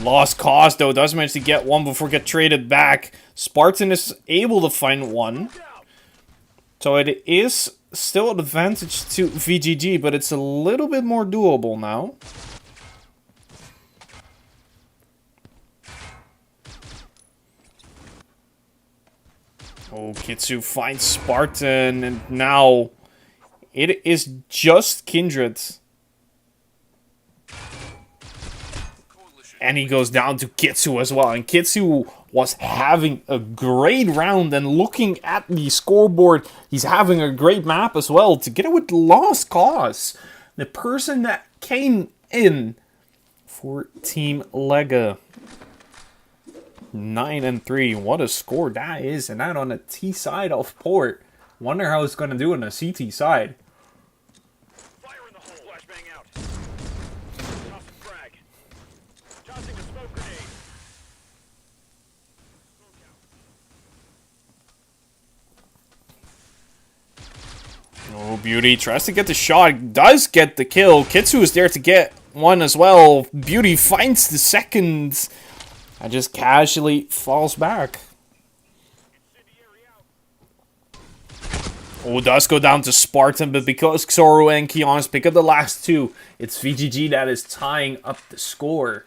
Lost cause though, does manage to get one before get traded back. Spartan is able to find one. So it is still an advantage to ViolentGG, but it's a little bit more doable now. Oh, Kitsu finds Spartan, and now it is just Kindred. And he goes down to Kitsu as well. And Kitsu was having a great round, and looking at the scoreboard, he's having a great map as well. Together with Lost Cause, the person that came in for Team Lega. 9-3. What a score that is. And that on the T side of Port. Wonder how it's going to do on the CT side. Fire in the hole. Flashbang out. Tossing frag. Tossing a smoke grenade. Oh, Beauty tries to get the shot. Does get the kill. Kitsu is there to get one as well. Beauty finds the second. And just casually falls back. Oh, does go down to Spartan, but because Xoro and Kions pick up the last two, it's ViolentGG that is tying up the score.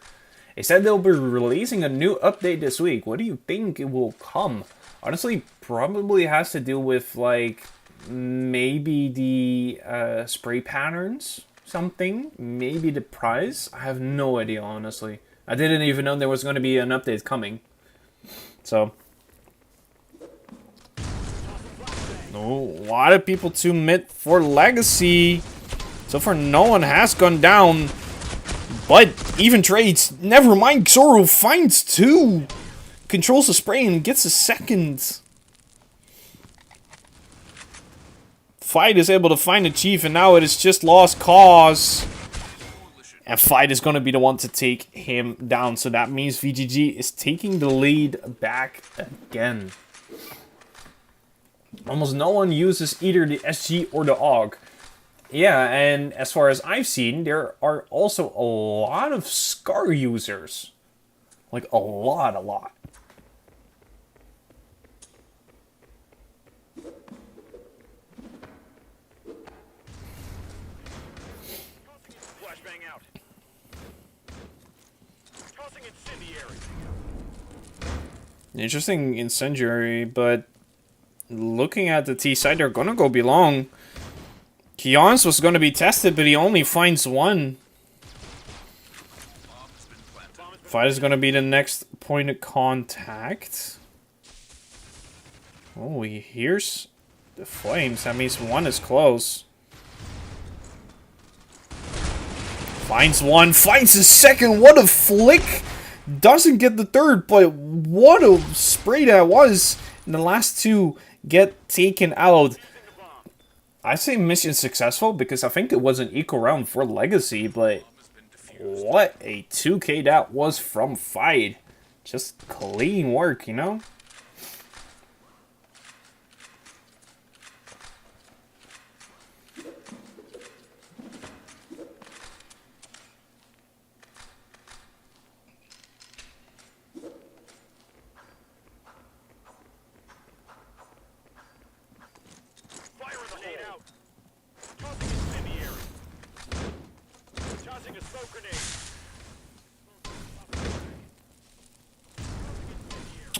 They said they'll be releasing a new update this week. What do you think it will come? Honestly, probably has to do with, like, maybe the spray patterns, something. Maybe the price. I have no idea, honestly. I didn't even know there was going to be an update coming. So. Oh, a lot of people to mid for Legacy. So far, no one has gone down. But even trades. Never mind. Xoro finds two. Controls the spray and gets a second. Fight is able to find a chief, and now it is just Lost Cause. And Fight is going to be the one to take him down. So that means ViolentGG is taking the lead back again. Almost no one uses either the SG or the AUG. Yeah, and as far as I've seen, there are also a lot of SCAR users. Like, a lot. Flashbang out. Tossing incendiary. Interesting incendiary, but looking at the T side, they're gonna go belong. Kions was gonna be tested, but he only finds one. Fight is gonna be the next point of contact. Oh, he hears the flames. That means one is close. Finds one, finds the second. What a flick! Doesn't get the third, but what a spray that was. And the last two get taken out. I say mission successful because I think it was an equal round for Legacy, but what a 2K that was from Fight. Just clean work, you know?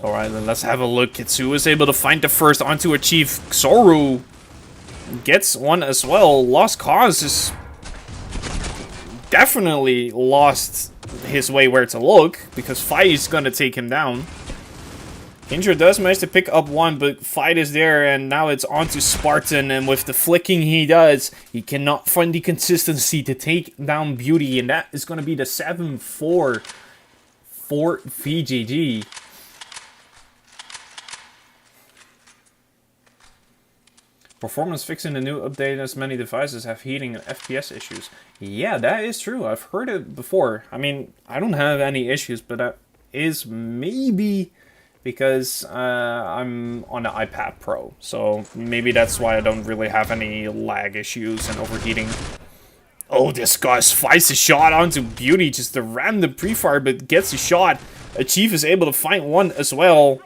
Alright, then let's have a look. Kitsu is able to find the first onto achieve. Xoru gets one as well. Lost Cause is definitely lost his way where to look, because Fight is gonna take him down. Kindred does manage to pick up one, but Fight is there, and now it's on to Spartan, and with the flicking he does, he cannot find the consistency to take down Beauty, and that is gonna be the 7-4 for VGG. Performance fixing the new update as many devices have heating and FPS issues. Yeah, that is true. I've heard it before. I mean, I don't have any issues, but that is maybe because I'm on the iPad Pro. So maybe that's why I don't really have any lag issues and overheating. Oh, Disgust fights a shot onto Beauty. Just a random pre-fire, but gets a shot. Achieve is able to find one as well.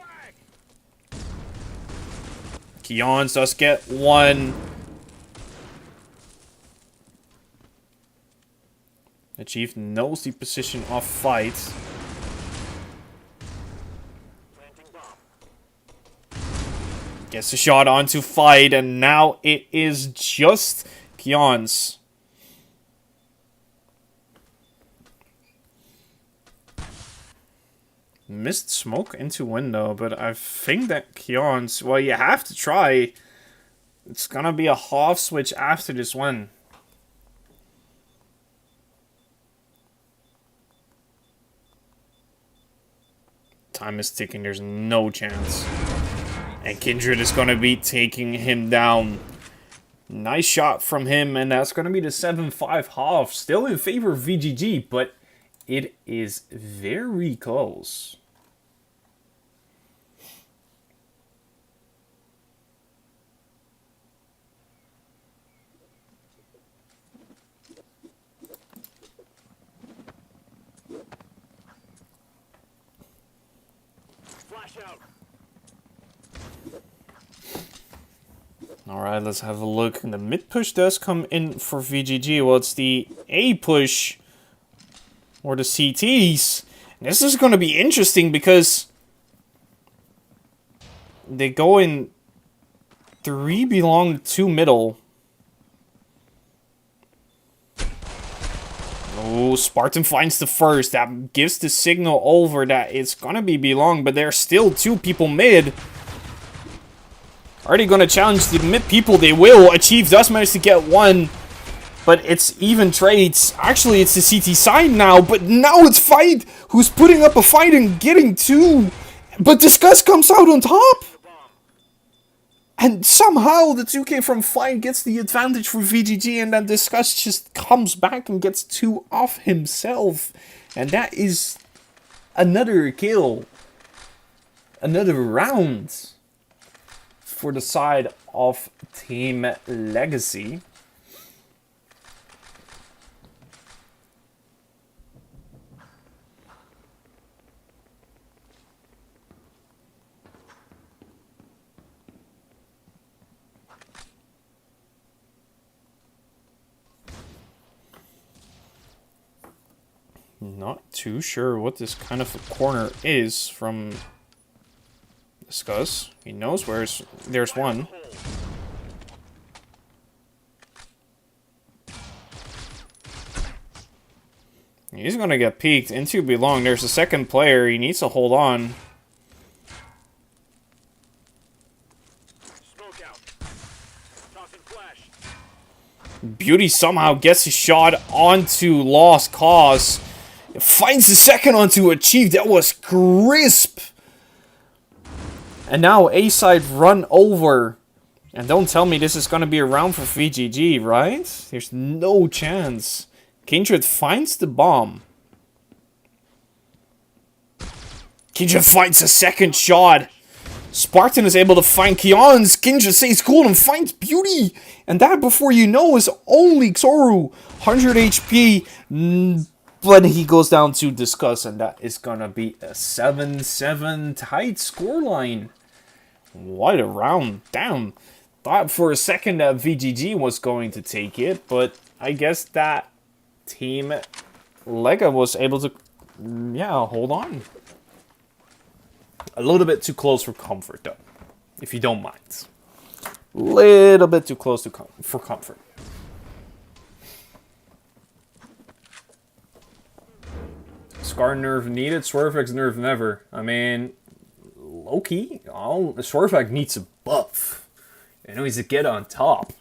Keons does get one. Achieve knows the position of Fight. Gets a shot onto Fight, and now it is just Keons. Missed smoke into window, but I think that Keons, well, you have to try. It's gonna be a half switch after this one. Time is ticking, there's no chance. And Kindred is gonna be taking him down. Nice shot from him, and that's gonna be the 7-5 half. Still in favor of VGG, but it is very close. Flash out. Alright, let's have a look. And the mid push does come in for VGG. Well, it's the A push or the CTs. And this is going to be interesting because they go in 3 belong to middle. Oh, Spartan finds the first. That gives the signal over that it's going to be belong, but there's still 2 people mid. Are they going to challenge the mid people? They will. Achieve does manage to get one. But it's even trades. Actually, it's the CT side now. But now it's Fight who's putting up a fight and getting 2. But Disgust comes out on top. And somehow the 2K from Fight gets the advantage for VGG. And then Disgust just comes back and gets 2 off himself. And that is another kill. Another round for the side of Team Legacy. Not too sure what this kind of a corner is from Discuss. He knows there's one. He's gonna get peeked into belong. There's a second player. He needs to hold on. Smoke out. Tossing flash. Beauty somehow gets a shot onto Lost Cause. Finds the second onto Achieve. That was crisp. And now A-side run over. And don't tell me this is going to be a round for VGG, right? There's no chance. Kindred finds the bomb. Kindred finds a second shot. Spartan is able to find Keons. Kindred stays cool and finds Beauty. And that, before you know, is only Xoru. 100 HP. But he goes down to Discuss. And that is going to be a 7-7 tight scoreline. What a round. Damn. Thought for a second that VGG was going to take it. But I guess that Team Lega was able to, yeah, hold on. A little bit too close for comfort, though, if you don't mind. Little bit too close to for comfort. Scar nerf needed, Swervax nerf never. I mean, low-key, Swervax needs a buff. You know, he's a get on top.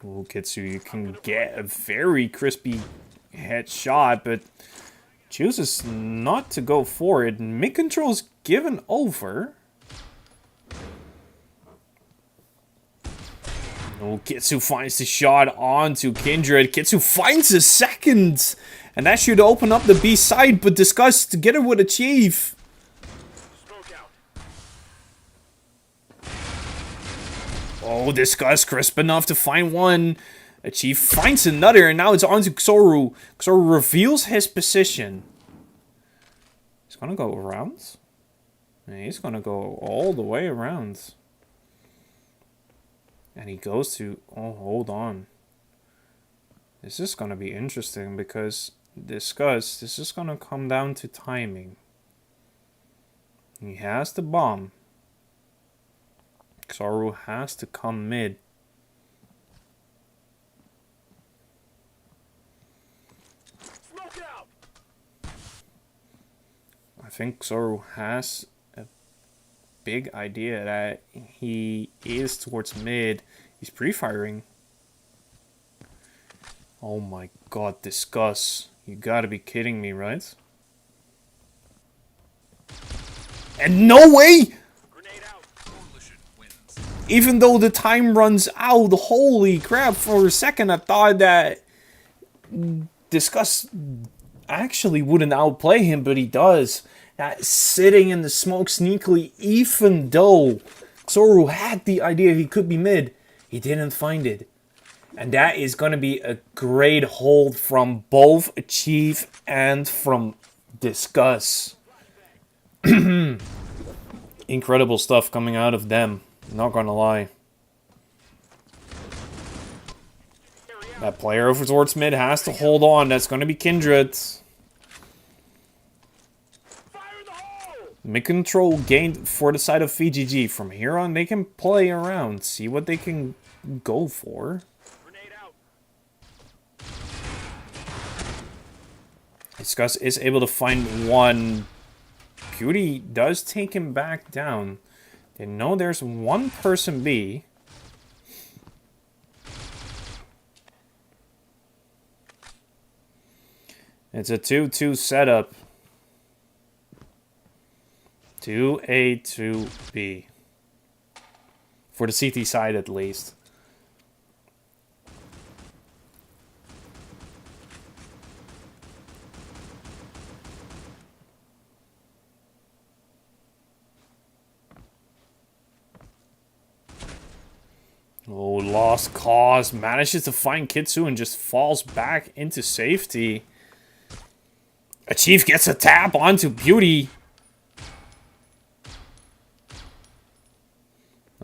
Ooh, Kitsu, you can get a very crispy headshot, but chooses not to go for it. Mid control's given over. Oh, Kitsu finds the shot onto Kindred. Kitsu finds a second! And that should open up the B side, but Discuss together with a Chief. Smoke out. Oh, Discuss crisp enough to find one. A Chief finds another, and now it's onto Xoru. Xoru reveals his position. He's gonna go around. And he's gonna go all the way around. And he goes to... Oh, hold on. This is gonna be interesting because Discuss, this is gonna come down to timing. He has the bomb. Xoru has to come mid. Smoke out. I think Xoru has a big idea that he is towards mid. He's pre-firing. Oh my god, Discuss. You gotta be kidding me, right? And no way! Grenade out. Coalition wins. Even though the time runs out, holy crap, for a second I thought that Discuss actually wouldn't outplay him, but he does. That sitting in the smoke sneakily, even though Xoru had the idea he could be mid, he didn't find it. And that is going to be a great hold from both Chief and from Discuss. Incredible stuff coming out of them, not gonna lie. That player over towards mid has to hold on. That's going to be Kindred. Fire in the hole. Mid control gained for the side of VGG. From here on, they can play around, see what they can go for. Grenade out. Discuss is able to find one. Beauty does take him back down. They know there's one person B. It's a 2-2 setup. 2A, 2B. For the CT side, at least. Oh, lost cause. Manages to find Kitsu and just falls back into safety. A Chief gets a tap onto Beauty.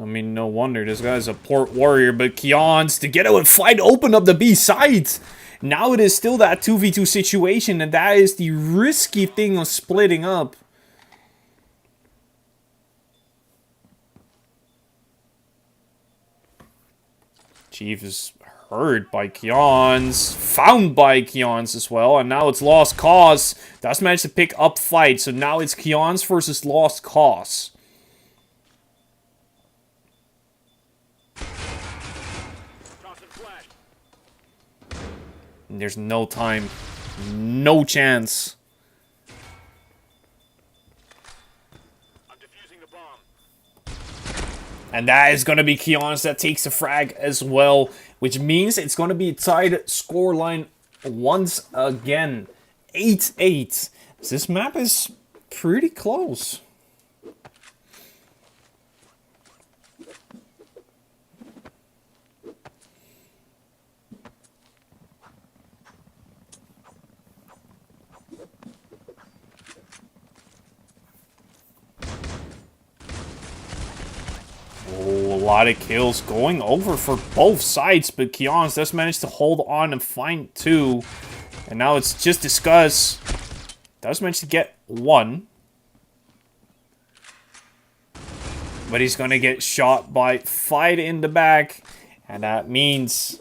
I mean, no wonder. This guy's a port warrior, but Kion's together with Fight open up the B side. Now it is still that 2v2 situation, and that is the risky thing of splitting up. Chief is heard by Kion's, found by Kion's as well, and now it's Lost Cause. Does manage to pick up Fight, so now it's Kion's versus Lost Cause. Tossing flash. And there's no time, no chance. I'm defusing the bomb. And that is going to be Kion's that takes the frag as well, which means it's going to be a tied scoreline once again. 8-8. This map is pretty close. Oh, a lot of kills going over for both sides, but Kion's does manage to hold on and find two. And now it's just Discuss. Does manage to get one. But he's gonna get shot by Fight in the back. And that means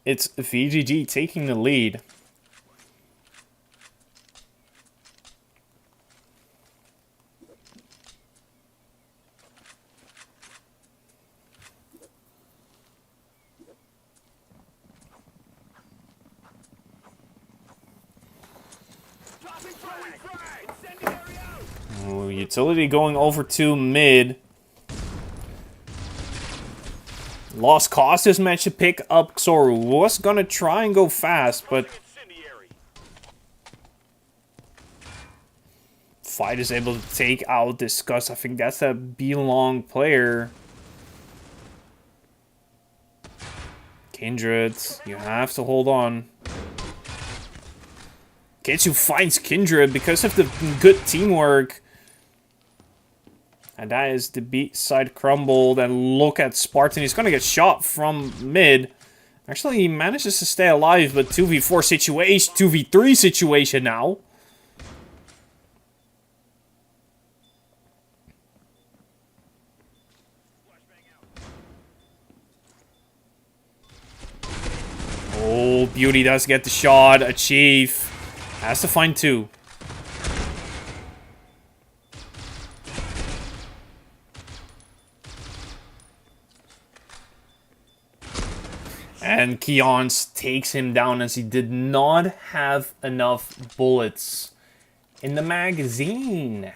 it's VGG taking the lead. Ooh, utility going over to mid. Lost cause this match to pick up Xoru. Was gonna try and go fast, but Fight is able to take out Disgust. I think that's a B-long player. Kindred, you have to hold on. Ketsu finds Kindred because of the good teamwork. And that is the B side crumbled. And look at Spartan. He's going to get shot from mid. Actually, he manages to stay alive, but 2v4 situation, 2v3 situation now. Oh, Beauty does get the shot. Achieve. Has to find two. And Keons takes him down as he did not have enough bullets in the magazine.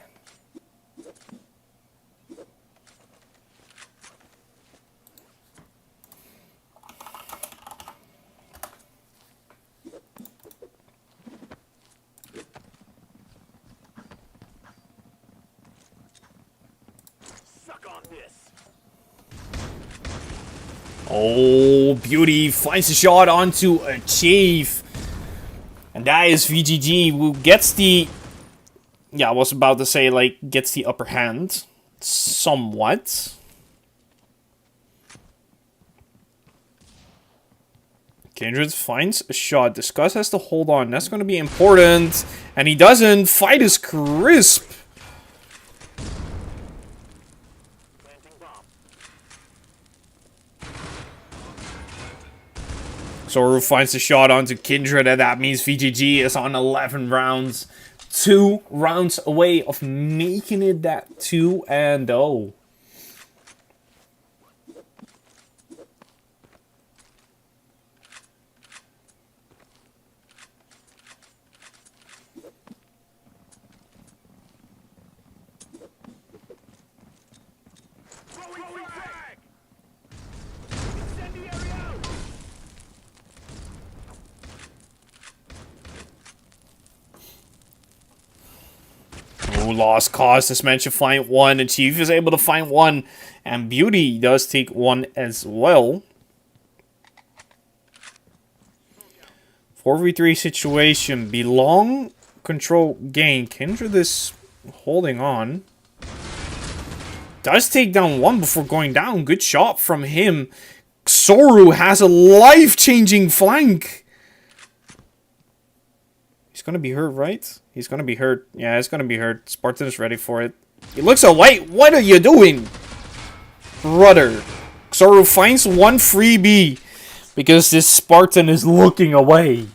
Oh, Beauty finds a shot onto Achieve. And that is VGG who gets the... Yeah, I was about to say, like, gets the upper hand. Somewhat. Kindred finds a shot. Disgust has to hold on. That's going to be important. And he doesn't. Fight is crisp. Xoru finds a shot onto Kindred, and that means VGG is on 11 rounds. 2 rounds away of making it that 2-0. Lost cause. This man should find one. And Chief is able to find one. And Beauty does take one as well. 4v3 situation. Belong. Control. Gain. Kindred is holding on. Does take down one before going down. Good shot from him. Xoru has a life-changing flank. He's gonna be hurt, right? He's gonna be hurt. Yeah, he's gonna be hurt. Spartan is ready for it. He looks away. What are you doing? Brother. Xoru finds one freebie because this Spartan is looking away.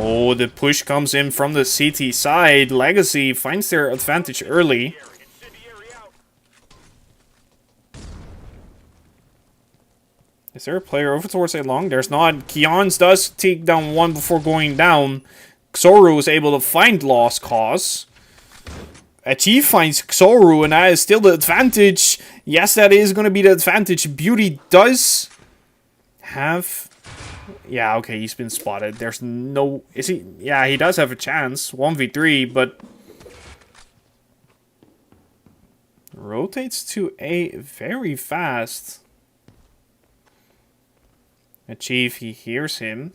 Oh, the push comes in from the CT side. Legacy finds their advantage early. Is there a player over towards A long? There's not. Keons does take down one before going down. Xoru is able to find Lost Cause. Achieve finds Xoru, and that is still the advantage. Yes, that is going to be the advantage. Beauty does have Yeah, okay, he's been spotted. There's no... Is he... Yeah, he does have a chance. 1v3, but... Rotates to A very fast. Achieve, he hears him.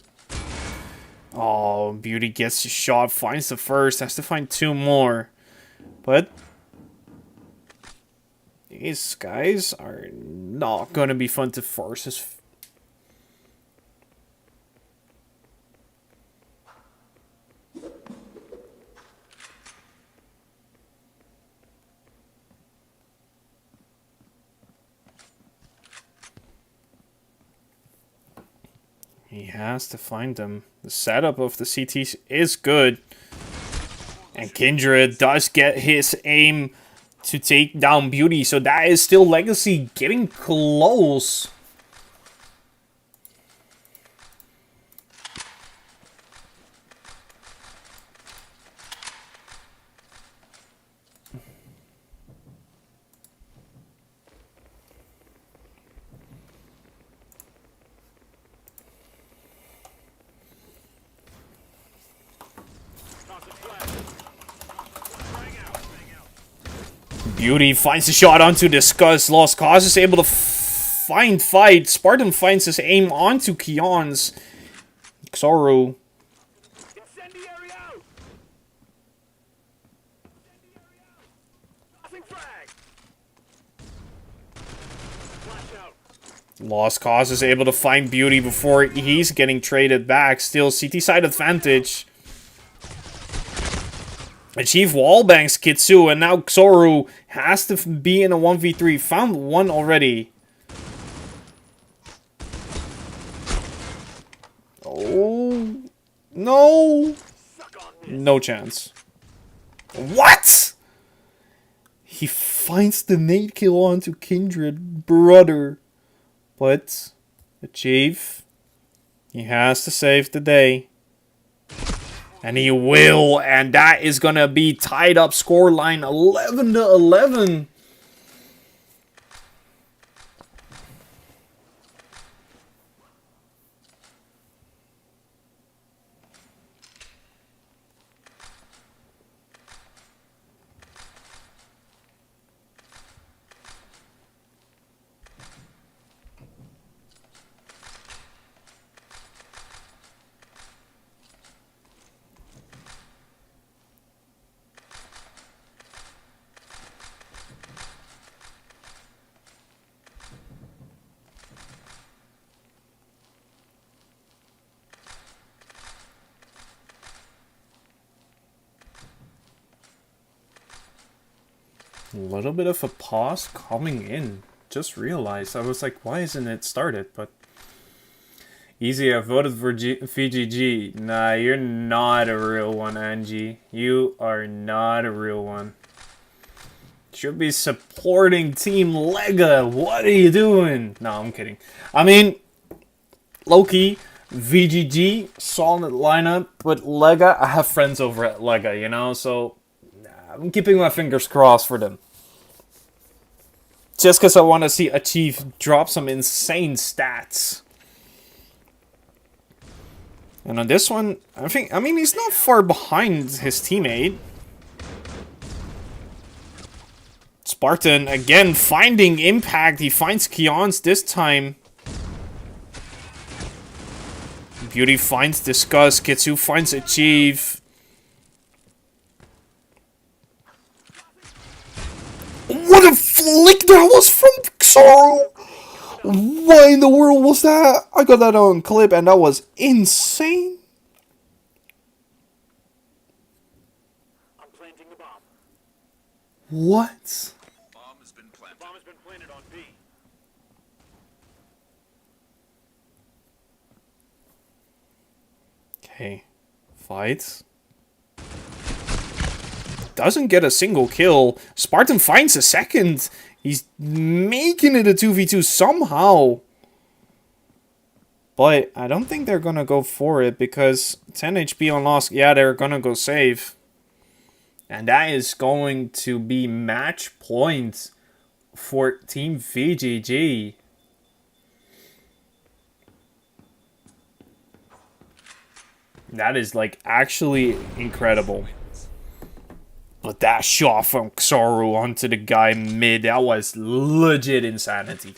Oh, Beauty gets the shot, finds the first, has to find 2 more. But... These guys are not gonna be fun to force. He has to find them. The setup of the CTs is good. And Kindred does get his aim to take down Beauty. So that is still Legacy getting close. Beauty finds the shot onto Discuss. Lost Cause is able to find fight. Spartan finds his aim onto Kion's. Xoru. Incendiary out! Nothing frag! Flash out. Lost Cause is able to find Beauty before he's getting traded back. Still CT side advantage. Achieve wallbangs Kitsu, and now Xoru has to be in a 1v3. Found one already. Oh, no. No chance. What? He finds the nade kill onto Kindred, brother. But, Achieve, he has to save the day. And he will, and that is gonna be tied up scoreline 11-11. A little bit of a pause coming in. Just realized. I was like, why isn't it started? But easy, I voted for VGG. Nah, you're not a real one, Angie. You are not a real one. Should be supporting Team Lega. What are you doing? No, I'm kidding. I mean, low-key, VGG, solid lineup, but Lega, I have friends over at Lega, you know, so I'm keeping my fingers crossed for them. Just because I want to see Achieve drop some insane stats. And on this one, I mean, he's not far behind his teammate. Spartan, again, finding impact. He finds Kion's this time. Beauty finds Discuss. Kitsu finds Achieve. What a flick that was from Xoru! What in the world was that? I got that on clip and that was insane. I'm planting the bomb. What? Bomb has been planted. Bomb has been planted on B. Okay. Fights. Doesn't get a single kill. Spartan finds a second. He's making it a 2v2 somehow. But I don't think they're gonna go for it because 10 HP on loss. Yeah, they're gonna go save. And that is going to be match point for Team VGG. That is, like, actually incredible. But that shot from Xaru onto the guy mid, that was legit insanity.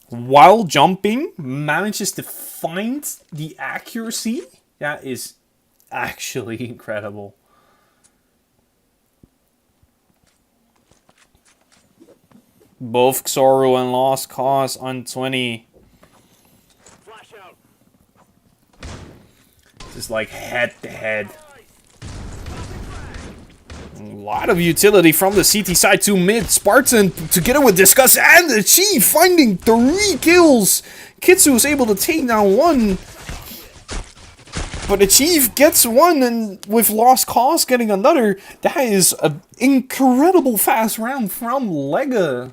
While jumping, manages to find the accuracy. That is actually incredible. Both Xaru and Lost Cause on 20. Flash out. Just like head to head. A lot of utility from the CT side to mid. Spartan together with Discuss and the Chief finding 3 kills. Kitsu is able to take down 1. But the Chief gets 1 and with Lost Cause getting another. That is an incredible fast round from lega.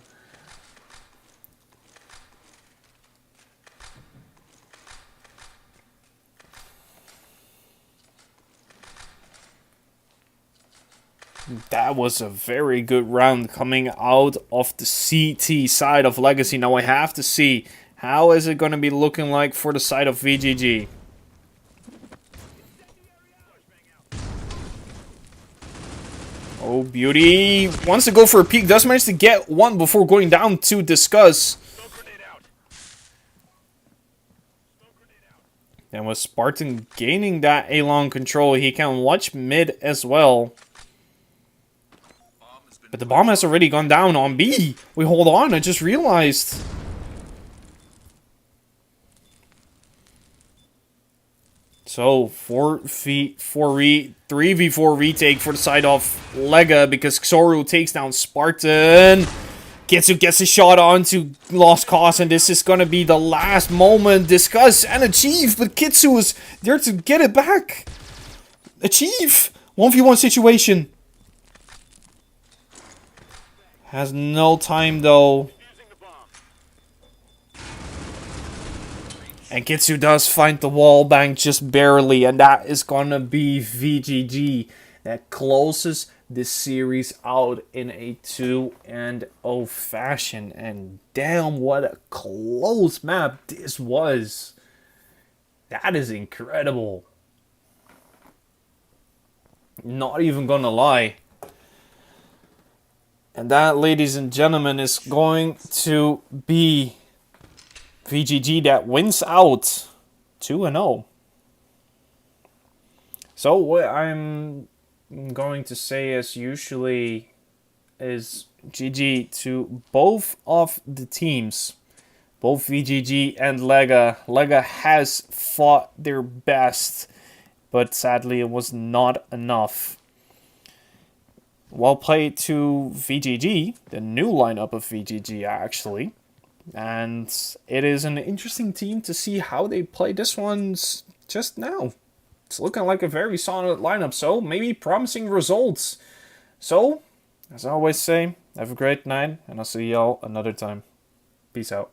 That was a very good round coming out of the CT side of Legacy. Now I have to see how is it going to be looking like for the side of VGG. Oh, Beauty wants to go for a peek. Does manage to get 1 before going down to Discuss. And with Spartan gaining that A-long control, he can watch mid as well. But the bomb has already gone down on B. Wait, hold on. I just realized. So, 3v4 retake for the side of lega because Xaru takes down Spartan. Kitsu gets a shot onto Lost Cause, and this is going to be the last moment. Discuss and Achieve, but Kitsu is there to get it back. Achieve! 1v1 situation. Has no time though. And Kitsu does find the wall bang just barely, and that is gonna be VGG. That closes this series out in a 2-0 fashion. And damn, what a close map this was. That is incredible. Not even gonna lie. And that, ladies and gentlemen, is going to be VGG that wins out 2-0. So what I'm going to say, as usually, is GG to both of the teams. Both VGG and lega. Lega has fought their best, but sadly it was not enough. Well played to VGG, the new lineup of VGG actually. And it is an interesting team to see how they play this one just now. It's looking like a very solid lineup, so maybe promising results. So, as I always say, have a great night, and I'll see y'all another time. Peace out.